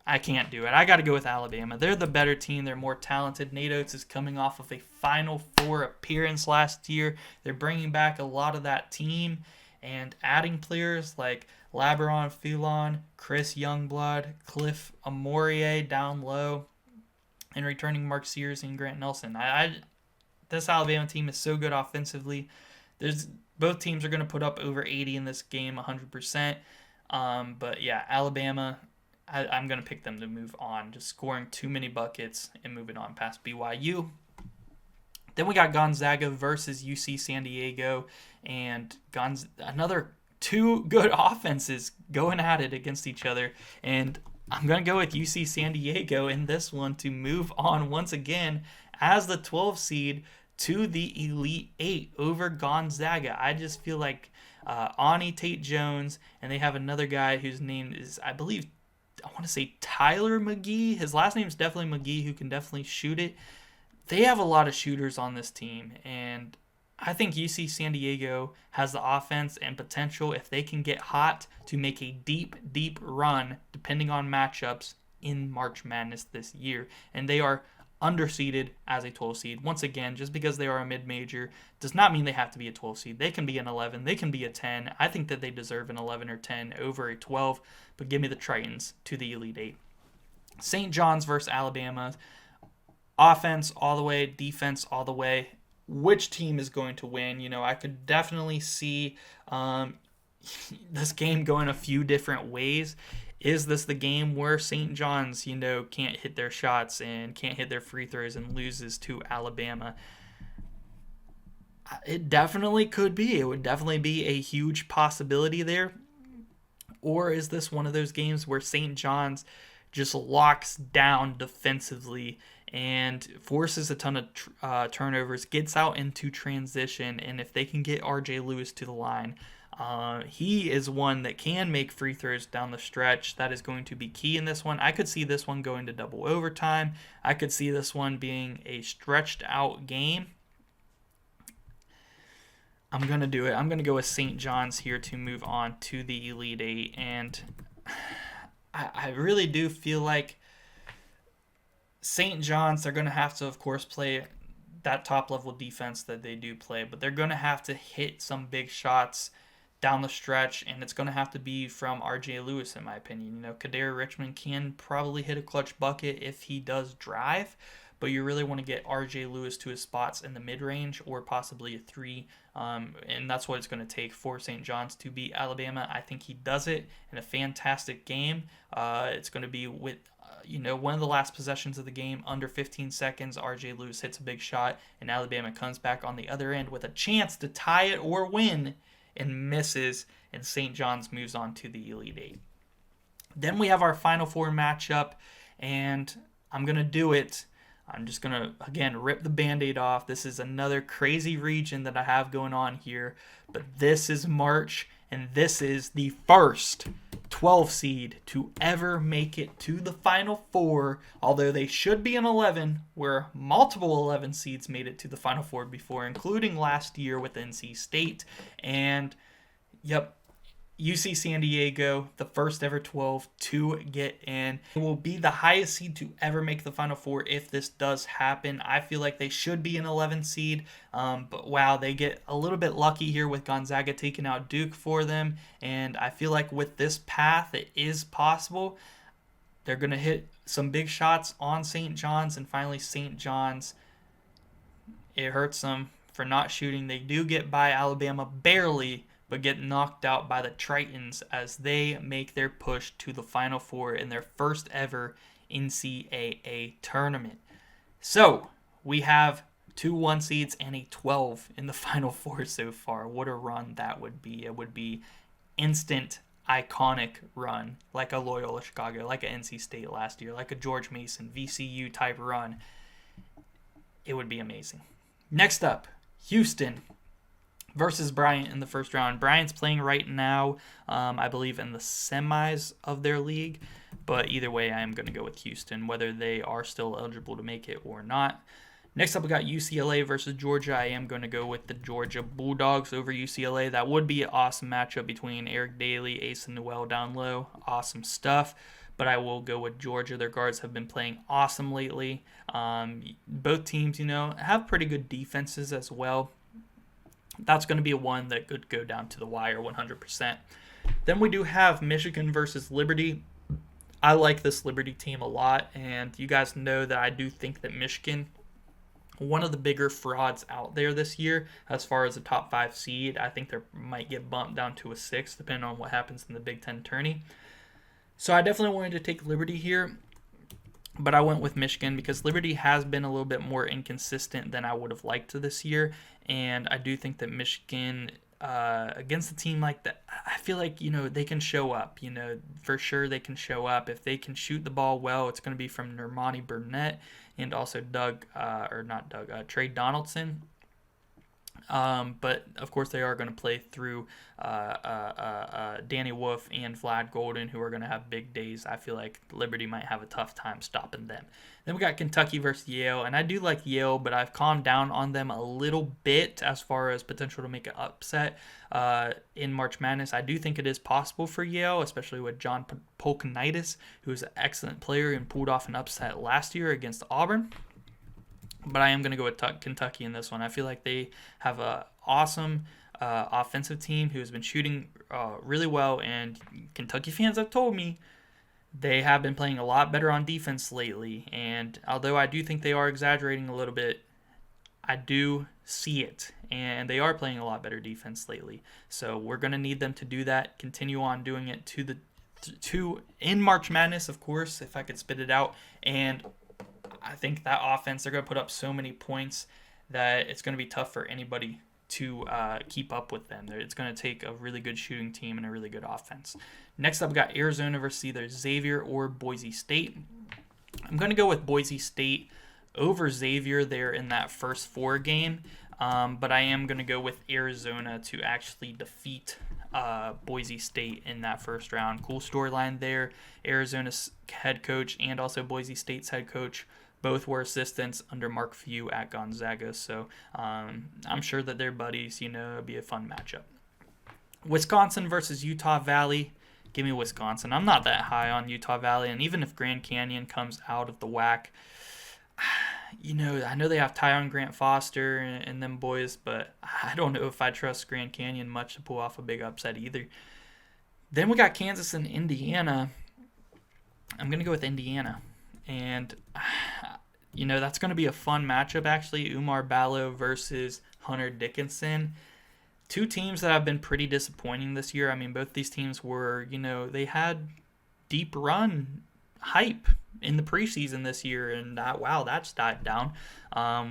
I can't do it. I got to go with Alabama. They're the better team. They're more talented. Nate Oates is coming off of a Final Four appearance last year. They're bringing back a lot of that team and adding players like LeBron Filon, Chris Youngblood, Cliff Amorie down low, and returning Mark Sears and Grant Nelson. This Alabama team is so good offensively. Both teams are going to put up over 80 in this game, 100%. But yeah, Alabama, I'm going to pick them to move on, just scoring too many buckets and moving on past BYU. Then we got Gonzaga versus UC San Diego, and another two good offenses going at it against each other. And I'm going to go with UC San Diego in this one to move on once again as the 12 seed to the Elite 8 over Gonzaga. I just feel like Ani Tate Jones, and they have another guy whose name is, I want to say Tyler McGee. His last name is definitely McGee, who can definitely shoot it. They have a lot of shooters on this team, and I think UC San Diego has the offense and potential, if they can get hot, to make a deep, deep run, depending on matchups, in March Madness this year. And they are underseeded as a 12 seed. Once again, just because they are a mid-major does not mean they have to be a 12 seed. They can be an 11. They can be a 10. I think that they deserve an 11 or 10 over a 12, but give me the Tritons to the Elite 8. St. John's versus Alabama. Offense all the way, defense all the way. Which team is going to win? I could definitely see this game going a few different ways. Is this the game where St. John's, can't hit their shots and can't hit their free throws and loses to Alabama? It definitely could be. It would definitely be a huge possibility there. Or is this one of those games where St. John's just locks down defensively and forces a ton of turnovers, gets out into transition, and if they can get RJ Lewis to the line, he is one that can make free throws down the stretch. That is going to be key in this one. I could see this one going to double overtime. I could see this one being a stretched out game. I'm going to do it. I'm going to go with St. John's here to move on to the Elite Eight, and I really do feel like St. John's, they're going to have to, of course, play that top level defense that they do play, but they're going to have to hit some big shots down the stretch, and it's going to have to be from RJ Lewis, in my opinion. Kadar Richmond can probably hit a clutch bucket if he does drive, but you really want to get RJ Lewis to his spots in the mid-range or possibly a three, and that's what it's going to take for St. John's to beat Alabama. I think he does it in a fantastic game. It's going to be with one of the last possessions of the game, under 15 seconds, RJ Lewis hits a big shot, and Alabama comes back on the other end with a chance to tie it or win, and misses, and St. John's moves on to the Elite Eight. Then we have our Final Four matchup, and I'm going to do it. I'm just going to, again, rip the Band-Aid off. This is another crazy region that I have going on here, but this is March, and this is the first 12 seed to ever make it to the Final Four, although they should be an 11, where multiple 11 seeds made it to the Final Four before, including last year with NC State. And, yep, UC San Diego, the first ever 12 to get in. It will be the highest seed to ever make the Final Four if this does happen. I feel like they should be an 11 seed, but wow, they get a little bit lucky here with Gonzaga taking out Duke for them, and I feel like with this path, it is possible. They're going to hit some big shots on St. John's, and finally St. John's, it hurts them for not shooting. They do get by Alabama barely, but get knocked out by the Tritons as they make their push to the Final Four in their first ever NCAA tournament. So, we have 2 1 seeds and a 12 in the Final Four so far. What a run that would be. It would be instant, iconic run, like a Loyola Chicago, like a NC State last year, like a George Mason, VCU type run. It would be amazing. Next up, Houston versus Bryant in the first round. Bryant's playing right now, I believe, in the semis of their league. But either way, I am going to go with Houston, whether they are still eligible to make it or not. Next up, we got UCLA versus Georgia. I am going to go with the Georgia Bulldogs over UCLA. That would be an awesome matchup between Eric Daly, Ace and Noel down low. Awesome stuff. But I will go with Georgia. Their guards have been playing awesome lately. Both teams, have pretty good defenses as well. That's going to be one that could go down to the wire 100%. Then we do have Michigan versus Liberty. I like this Liberty team a lot, and you guys know that I do think that Michigan, one of the bigger frauds out there this year as far as a top 5 seed. I think they might get bumped down to a 6 depending on what happens in the Big Ten tourney. So I definitely wanted to take Liberty here, but I went with Michigan because Liberty has been a little bit more inconsistent than I would have liked to this year, and I do think that Michigan, against a team like that, I feel like, they can show up. For sure they can show up. If they can shoot the ball well, it's going to be from Normani Burnett and also Trey Donaldson. But of course they are going to play through Danny Wolf and Vlad Golden, who are going to have big days. I feel like Liberty might have a tough time stopping them. Then we got Kentucky versus Yale, and I do like Yale, but I've calmed down on them a little bit as far as potential to make an upset in March Madness. I do think it is possible for Yale, especially with John Polkonitis, who is an excellent player and pulled off an upset last year against Auburn. But I am going to go with Kentucky in this one. I feel like they have an awesome offensive team who has been shooting really well, and Kentucky fans have told me they have been playing a lot better on defense lately. And although I do think they are exaggerating a little bit, I do see it, and they are playing a lot better defense lately. So we're going to need them to do that, continue on doing it in March Madness, of course, if I could spit it out. And I think that offense, they're going to put up so many points that it's going to be tough for anybody to keep up with them. It's going to take a really good shooting team and a really good offense. Next up, we got Arizona versus either Xavier or Boise State. I'm going to go with Boise State over Xavier there in that first 4 game, but I am going to go with Arizona to actually defeat Boise State in that first round. Cool storyline there. Arizona's head coach and also Boise State's head coach both were assistants under Mark Few at Gonzaga, so I'm sure that they're buddies. It'll be a fun matchup. Wisconsin versus Utah Valley. Give me Wisconsin. I'm not that high on Utah Valley, and even if Grand Canyon comes out of the WAC, I know they have Tyon Grant Foster and them boys, but I don't know if I trust Grand Canyon much to pull off a big upset either. Then we got Kansas and Indiana. I'm going to go with Indiana. And, that's going to be a fun matchup, actually. Umar Ballo versus Hunter Dickinson. Two teams that have been pretty disappointing this year. I mean, both these teams were, they had deep run hype in the preseason this year, and that's died down.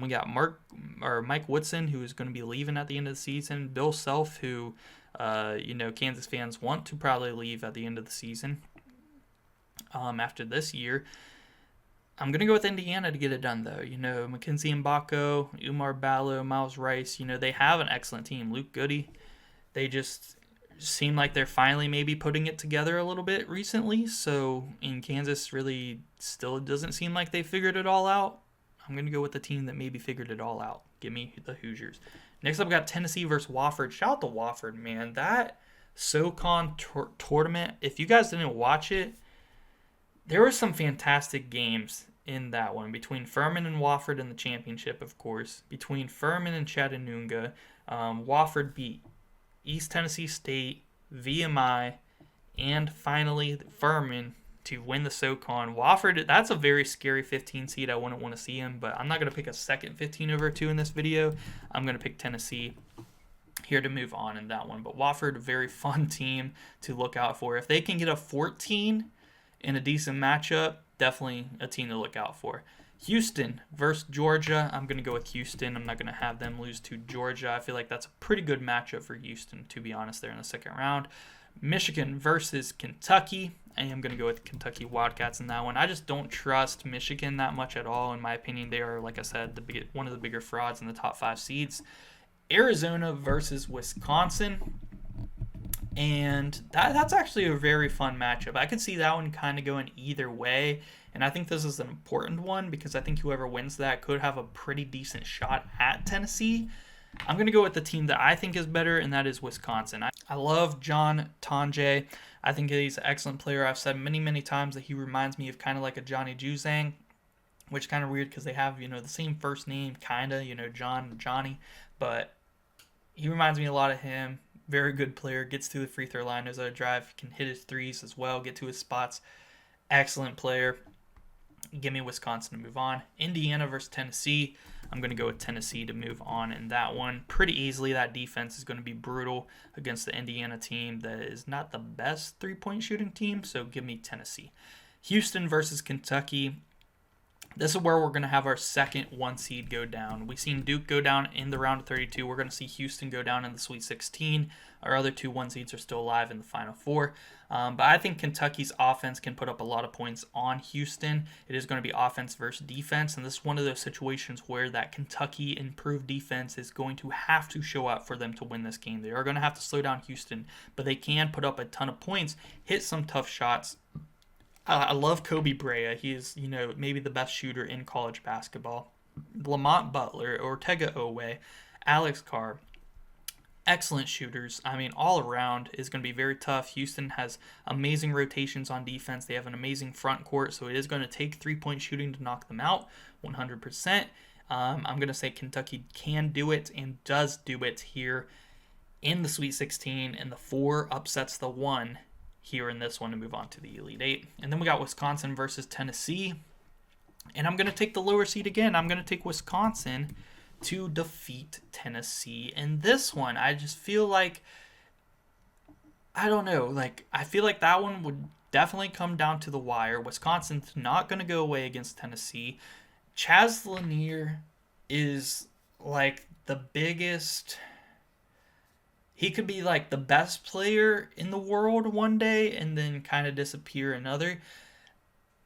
We got Mike Woodson, who is going to be leaving at the end of the season. Bill Self, who, Kansas fans want to probably leave at the end of the season after this year. I'm going to go with Indiana to get it done, though. Mackenzie Mbako, Umar Ballo, Miles Rice, they have an excellent team. Luke Goody, they just seem like they're finally maybe putting it together a little bit recently. So in Kansas really still doesn't seem like they figured it all out. I'm going to go with the team that maybe figured it all out. Give me the Hoosiers. Next up, we got Tennessee versus Wofford. Shout out to Wofford, man. That SoCon tournament, if you guys didn't watch it, there were some fantastic games in that one between Furman and Wofford in the championship, of course. Between Furman and Chattanooga, Wofford beat East Tennessee State, VMI, and finally Furman to win the SoCon. Wofford, that's a very scary 15 seed. I wouldn't want to see him, but I'm not going to pick a second 15 over 2 in this video. I'm going to pick Tennessee here to move on in that one. But Wofford, a very fun team to look out for. If they can get a 14 in a decent matchup, definitely a team to look out for. Houston versus Georgia. I'm going to go with Houston. I'm not going to have them lose to Georgia. I feel like that's a pretty good matchup for Houston, to be honest, there in the second round. Michigan versus Kentucky. I am going to go with Kentucky Wildcats in that one. I just don't trust Michigan that much at all. In my opinion, they are, like I said, one of the bigger frauds in the top 5 seeds. Arizona versus Wisconsin. And that's actually a very fun matchup. I could see that one kind of going either way. And I think this is an important one because I think whoever wins that could have a pretty decent shot at Tennessee. I'm going to go with the team that I think is better, and that is Wisconsin. I love John Tonje. I think he's an excellent player. I've said many, many times that he reminds me of kind of like a Johnny Juzang, which is kind of weird because they have, the same first name, kind of, Johnny. But he reminds me a lot of him. Very good player, gets to the free throw line, knows how to drive, can hit his threes as well, get to his spots. Excellent player. Give me Wisconsin to move on. Indiana versus Tennessee. I'm going to go with Tennessee to move on in that one. Pretty easily, that defense is going to be brutal against the Indiana team that is not the best three-point shooting team, so give me Tennessee. Houston versus Kentucky. This is where we're going to have our second 1 seed go down. We've seen Duke go down in the round of 32. We're going to see Houston go down in the Sweet 16. Our other 2 1 seeds are still alive in the Final Four. But I think Kentucky's offense can put up a lot of points on Houston. It is going to be offense versus defense, and this is one of those situations where that Kentucky improved defense is going to have to show up for them to win this game. They are going to have to slow down Houston, but they can put up a ton of points, hit some tough shots. I love Kobe Brea. He is, maybe the best shooter in college basketball. Lamont Butler, Ortega Owe, Alex Carr, excellent shooters. I mean, all around is going to be very tough. Houston has amazing rotations on defense. They have an amazing front court, so it is going to take 3-point shooting to knock them out 100%. I'm going to say Kentucky can do it and does do it here in the Sweet 16, and the 4 upsets the 1 here in this one to move on to the Elite 8. And then we got Wisconsin versus Tennessee. And I'm going to take the lower seed again. I'm going to take Wisconsin to defeat Tennessee in this one. I just feel like, I don't know, I feel like that one would definitely come down to the wire. Wisconsin's not going to go away against Tennessee. Chaz Lanier is the biggest... He could be the best player in the world one day and then kind of disappear another.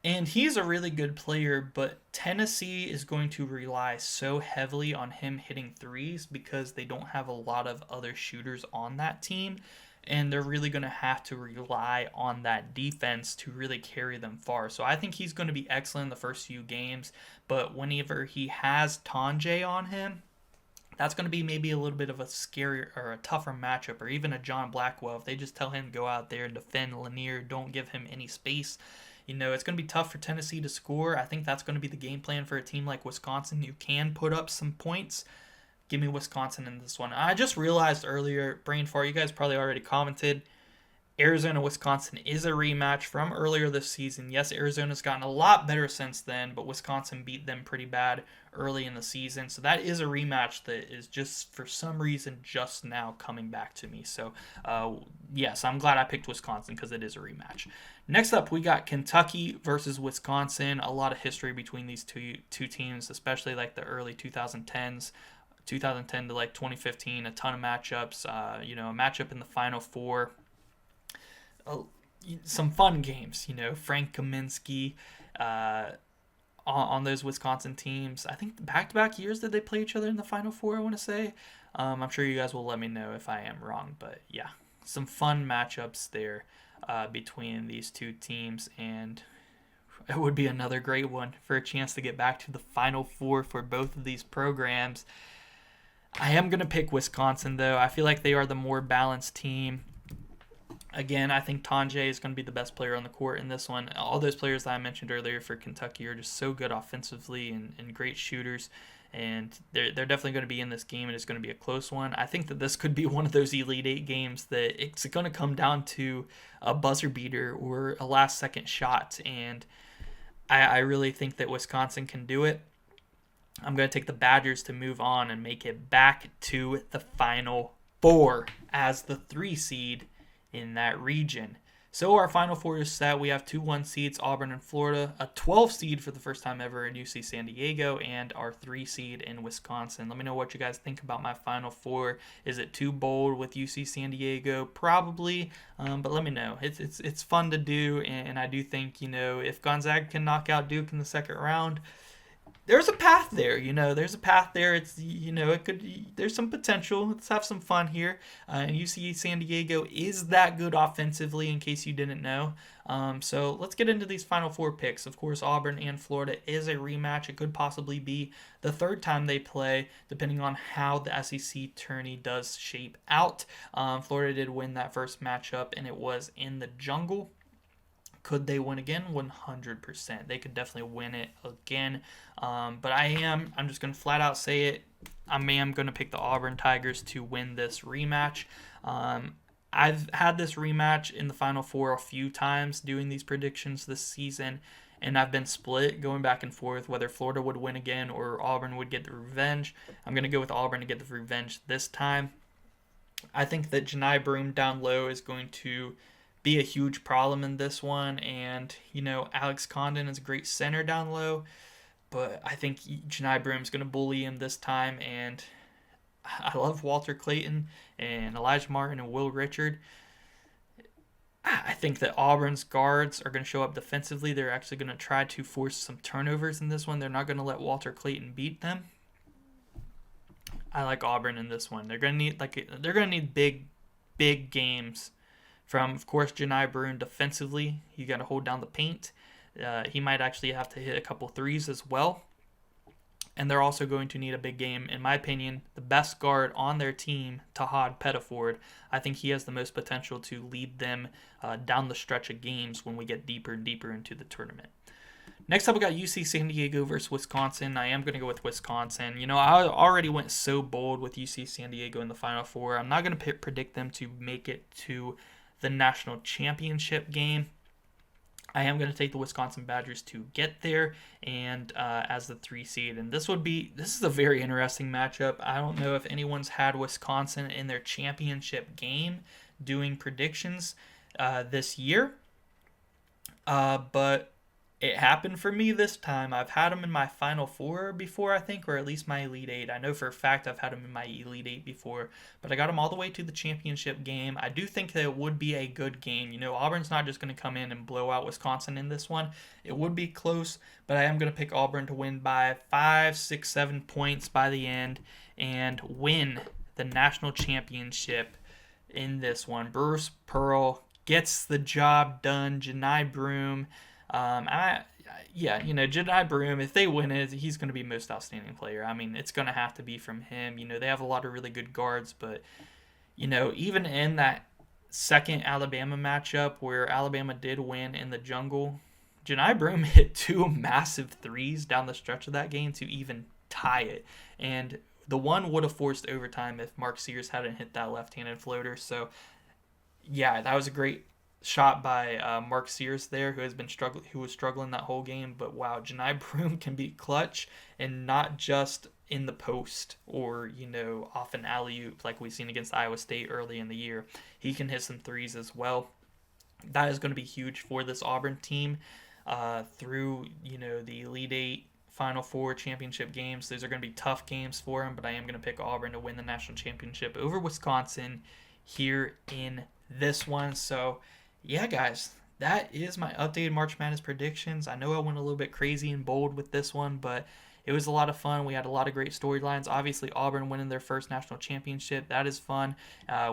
And he's a really good player, but Tennessee is going to rely so heavily on him hitting threes because they don't have a lot of other shooters on that team. And they're really going to have to rely on that defense to really carry them far. So I think he's going to be excellent in the first few games. But whenever he has Tonje on him, That's going to be maybe a little bit of a scarier or a tougher matchup, or even a John Blackwell. If they just tell him to go out there and defend Lanier, don't give him any space, it's going to be tough for Tennessee to score. I think that's going to be the game plan for a team like Wisconsin. You can put up some points. Give me Wisconsin in this one. I just realized earlier, brain fart, you guys probably already commented, Arizona-Wisconsin is a rematch from earlier this season. Yes, Arizona's gotten a lot better since then, but Wisconsin beat them pretty bad early in the season. So that is a rematch that is just, for some reason, just now coming back to me. So, yes, I'm glad I picked Wisconsin because it is a rematch. Next up, we got Kentucky versus Wisconsin. A lot of history between these two teams, especially like the early 2010s. 2010 to like 2015, a ton of matchups. A matchup in the Final Four. Some fun games, Frank Kaminsky on those Wisconsin teams. I think back-to-back years did they play each other in the Final Four, I want to say. I'm sure you guys will let me know if I am wrong, but yeah, some fun matchups there between these two teams, and it would be another great one for a chance to get back to the Final Four for both of these programs. I am going to pick Wisconsin, though. I feel like they are the more balanced team. Again, I think Tonje is going to be the best player on the court in this one. All those players that I mentioned earlier for Kentucky are just so good offensively and great shooters, and they're definitely going to be in this game, and it's going to be a close one. I think that this could be one of those Elite Eight games that it's going to come down to a buzzer beater or a last-second shot, and I really think that Wisconsin can do it. I'm going to take the Badgers to move on and make it back to the Final Four as the 3 seed in that region. So our Final Four is set. We have 2 1 seeds, Auburn and Florida, a 12 seed for the first time ever in UC San Diego, and our 3 seed in Wisconsin. Let me know what you guys think about my Final Four. Is it too bold with UC San Diego? Probably, but let me know. It's fun to do, and I do think, if Gonzaga can knock out Duke in the second round, there's a path there, There's a path there. It's, it could. There's some potential. Let's have some fun here. And UC San Diego is that good offensively, in case you didn't know. So let's get into these Final Four picks. Of course, Auburn and Florida is a rematch. It could possibly be the third time they play, depending on how the SEC tourney does shape out. Florida did win that first matchup, and it was in the jungle. Could they win again? 100%. They could definitely win it again. But I'm just going to flat out say it. I am going to pick the Auburn Tigers to win this rematch. I've had this rematch in the Final Four a few times doing these predictions this season, and I've been split going back and forth whether Florida would win again or Auburn would get the revenge. I'm going to go with Auburn to get the revenge this time. I think that Janai Broome down low is going to be a huge problem in this one, and Alex Condon is a great center down low, but I think Janai Broome is going to bully him this time, and I love Walter Clayton and Elijah Martin and Will Richard. I think that Auburn's guards are going to show up defensively. They're actually going to try to force some turnovers in this one. They're not going to let Walter Clayton beat them. I like Auburn in this one. They're going to need big games from, of course, Janai Broome defensively. You got to hold down the paint. He might actually have to hit a couple threes as well. And they're also going to need a big game. In my opinion, the best guard on their team, Tahad Pettiford, I think he has the most potential to lead them down the stretch of games when we get deeper and deeper into the tournament. Next up, we got UC San Diego versus Wisconsin. I am going to go with Wisconsin. I already went so bold with UC San Diego in the Final Four. I'm not going to predict them to make it to the national championship game. I am going to take the Wisconsin Badgers to get there and as the 3 seed. And this is a very interesting matchup. I don't know if anyone's had Wisconsin in their championship game doing predictions this year. But it happened for me this time. I've had them in my Final Four before, I think, or at least my Elite Eight. I know for a fact I've had them in my Elite Eight before, but I got them all the way to the championship game. I do think that it would be a good game. Auburn's not just going to come in and blow out Wisconsin in this one. It would be close, but I am going to pick Auburn to win by 5, 6, 7 points by the end and win the national championship in this one. Bruce Pearl gets the job done. Janai Broome. yeah, Jedi Broom, if they win it, he's going to be most outstanding player. I mean, it's going to have to be from him. They have a lot of really good guards, but, even in that second Alabama matchup where Alabama did win in the jungle, Jedi Broom hit two massive threes down the stretch of that game to even tie it. And the one would have forced overtime if Mark Sears hadn't hit that left-handed floater. So, yeah, that was a great shot by Mark Sears there, who was struggling that whole game. But wow, Janai Broom can be clutch, and not just in the post or off an alley oop like we've seen against Iowa State early in the year. He can hit some threes as well. That is going to be huge for this Auburn team through the Elite Eight, Final Four championship games. Those are going to be tough games for him, but I am going to pick Auburn to win the national championship over Wisconsin here in this one. So yeah, guys, that is my updated March Madness predictions. I know I went a little bit crazy and bold with this one, but it was a lot of fun. We had a lot of great storylines. Obviously, Auburn winning their first national championship. That is fun.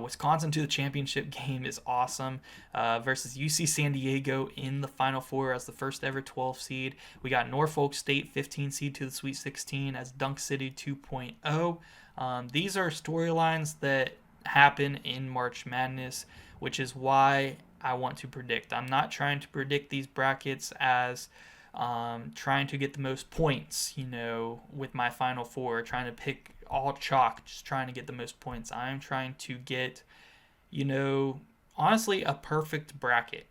Wisconsin to the championship game is awesome. Versus UC San Diego in the Final Four as the first ever 12 seed. We got Norfolk State 15 seed to the Sweet 16 as Dunk City 2.0. These are storylines that happen in March Madness, which is why I want to predict. I'm not trying to predict these brackets as trying to get the most points, with my Final Four, trying to pick all chalk, just trying to get the most points. I'm trying to get, honestly, a perfect bracket,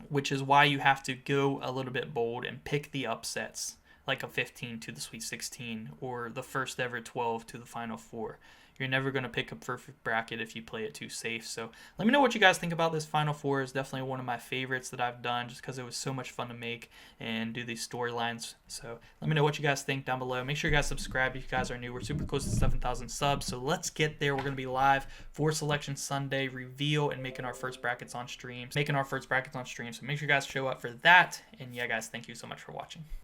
which is why you have to go a little bit bold and pick the upsets, like a 15 to the Sweet 16 or the first ever 12 to the Final Four. You're never going to pick a perfect bracket if you play it too safe. So let me know what you guys think about this Final Four. It's definitely one of my favorites that I've done just because it was so much fun to make and do these storylines. So let me know what you guys think down below. Make sure you guys subscribe if you guys are new. We're super close to 7,000 subs. So let's get there. We're going to be live for Selection Sunday reveal and making our first brackets on stream. So make sure you guys show up for that. And yeah, guys, thank you so much for watching.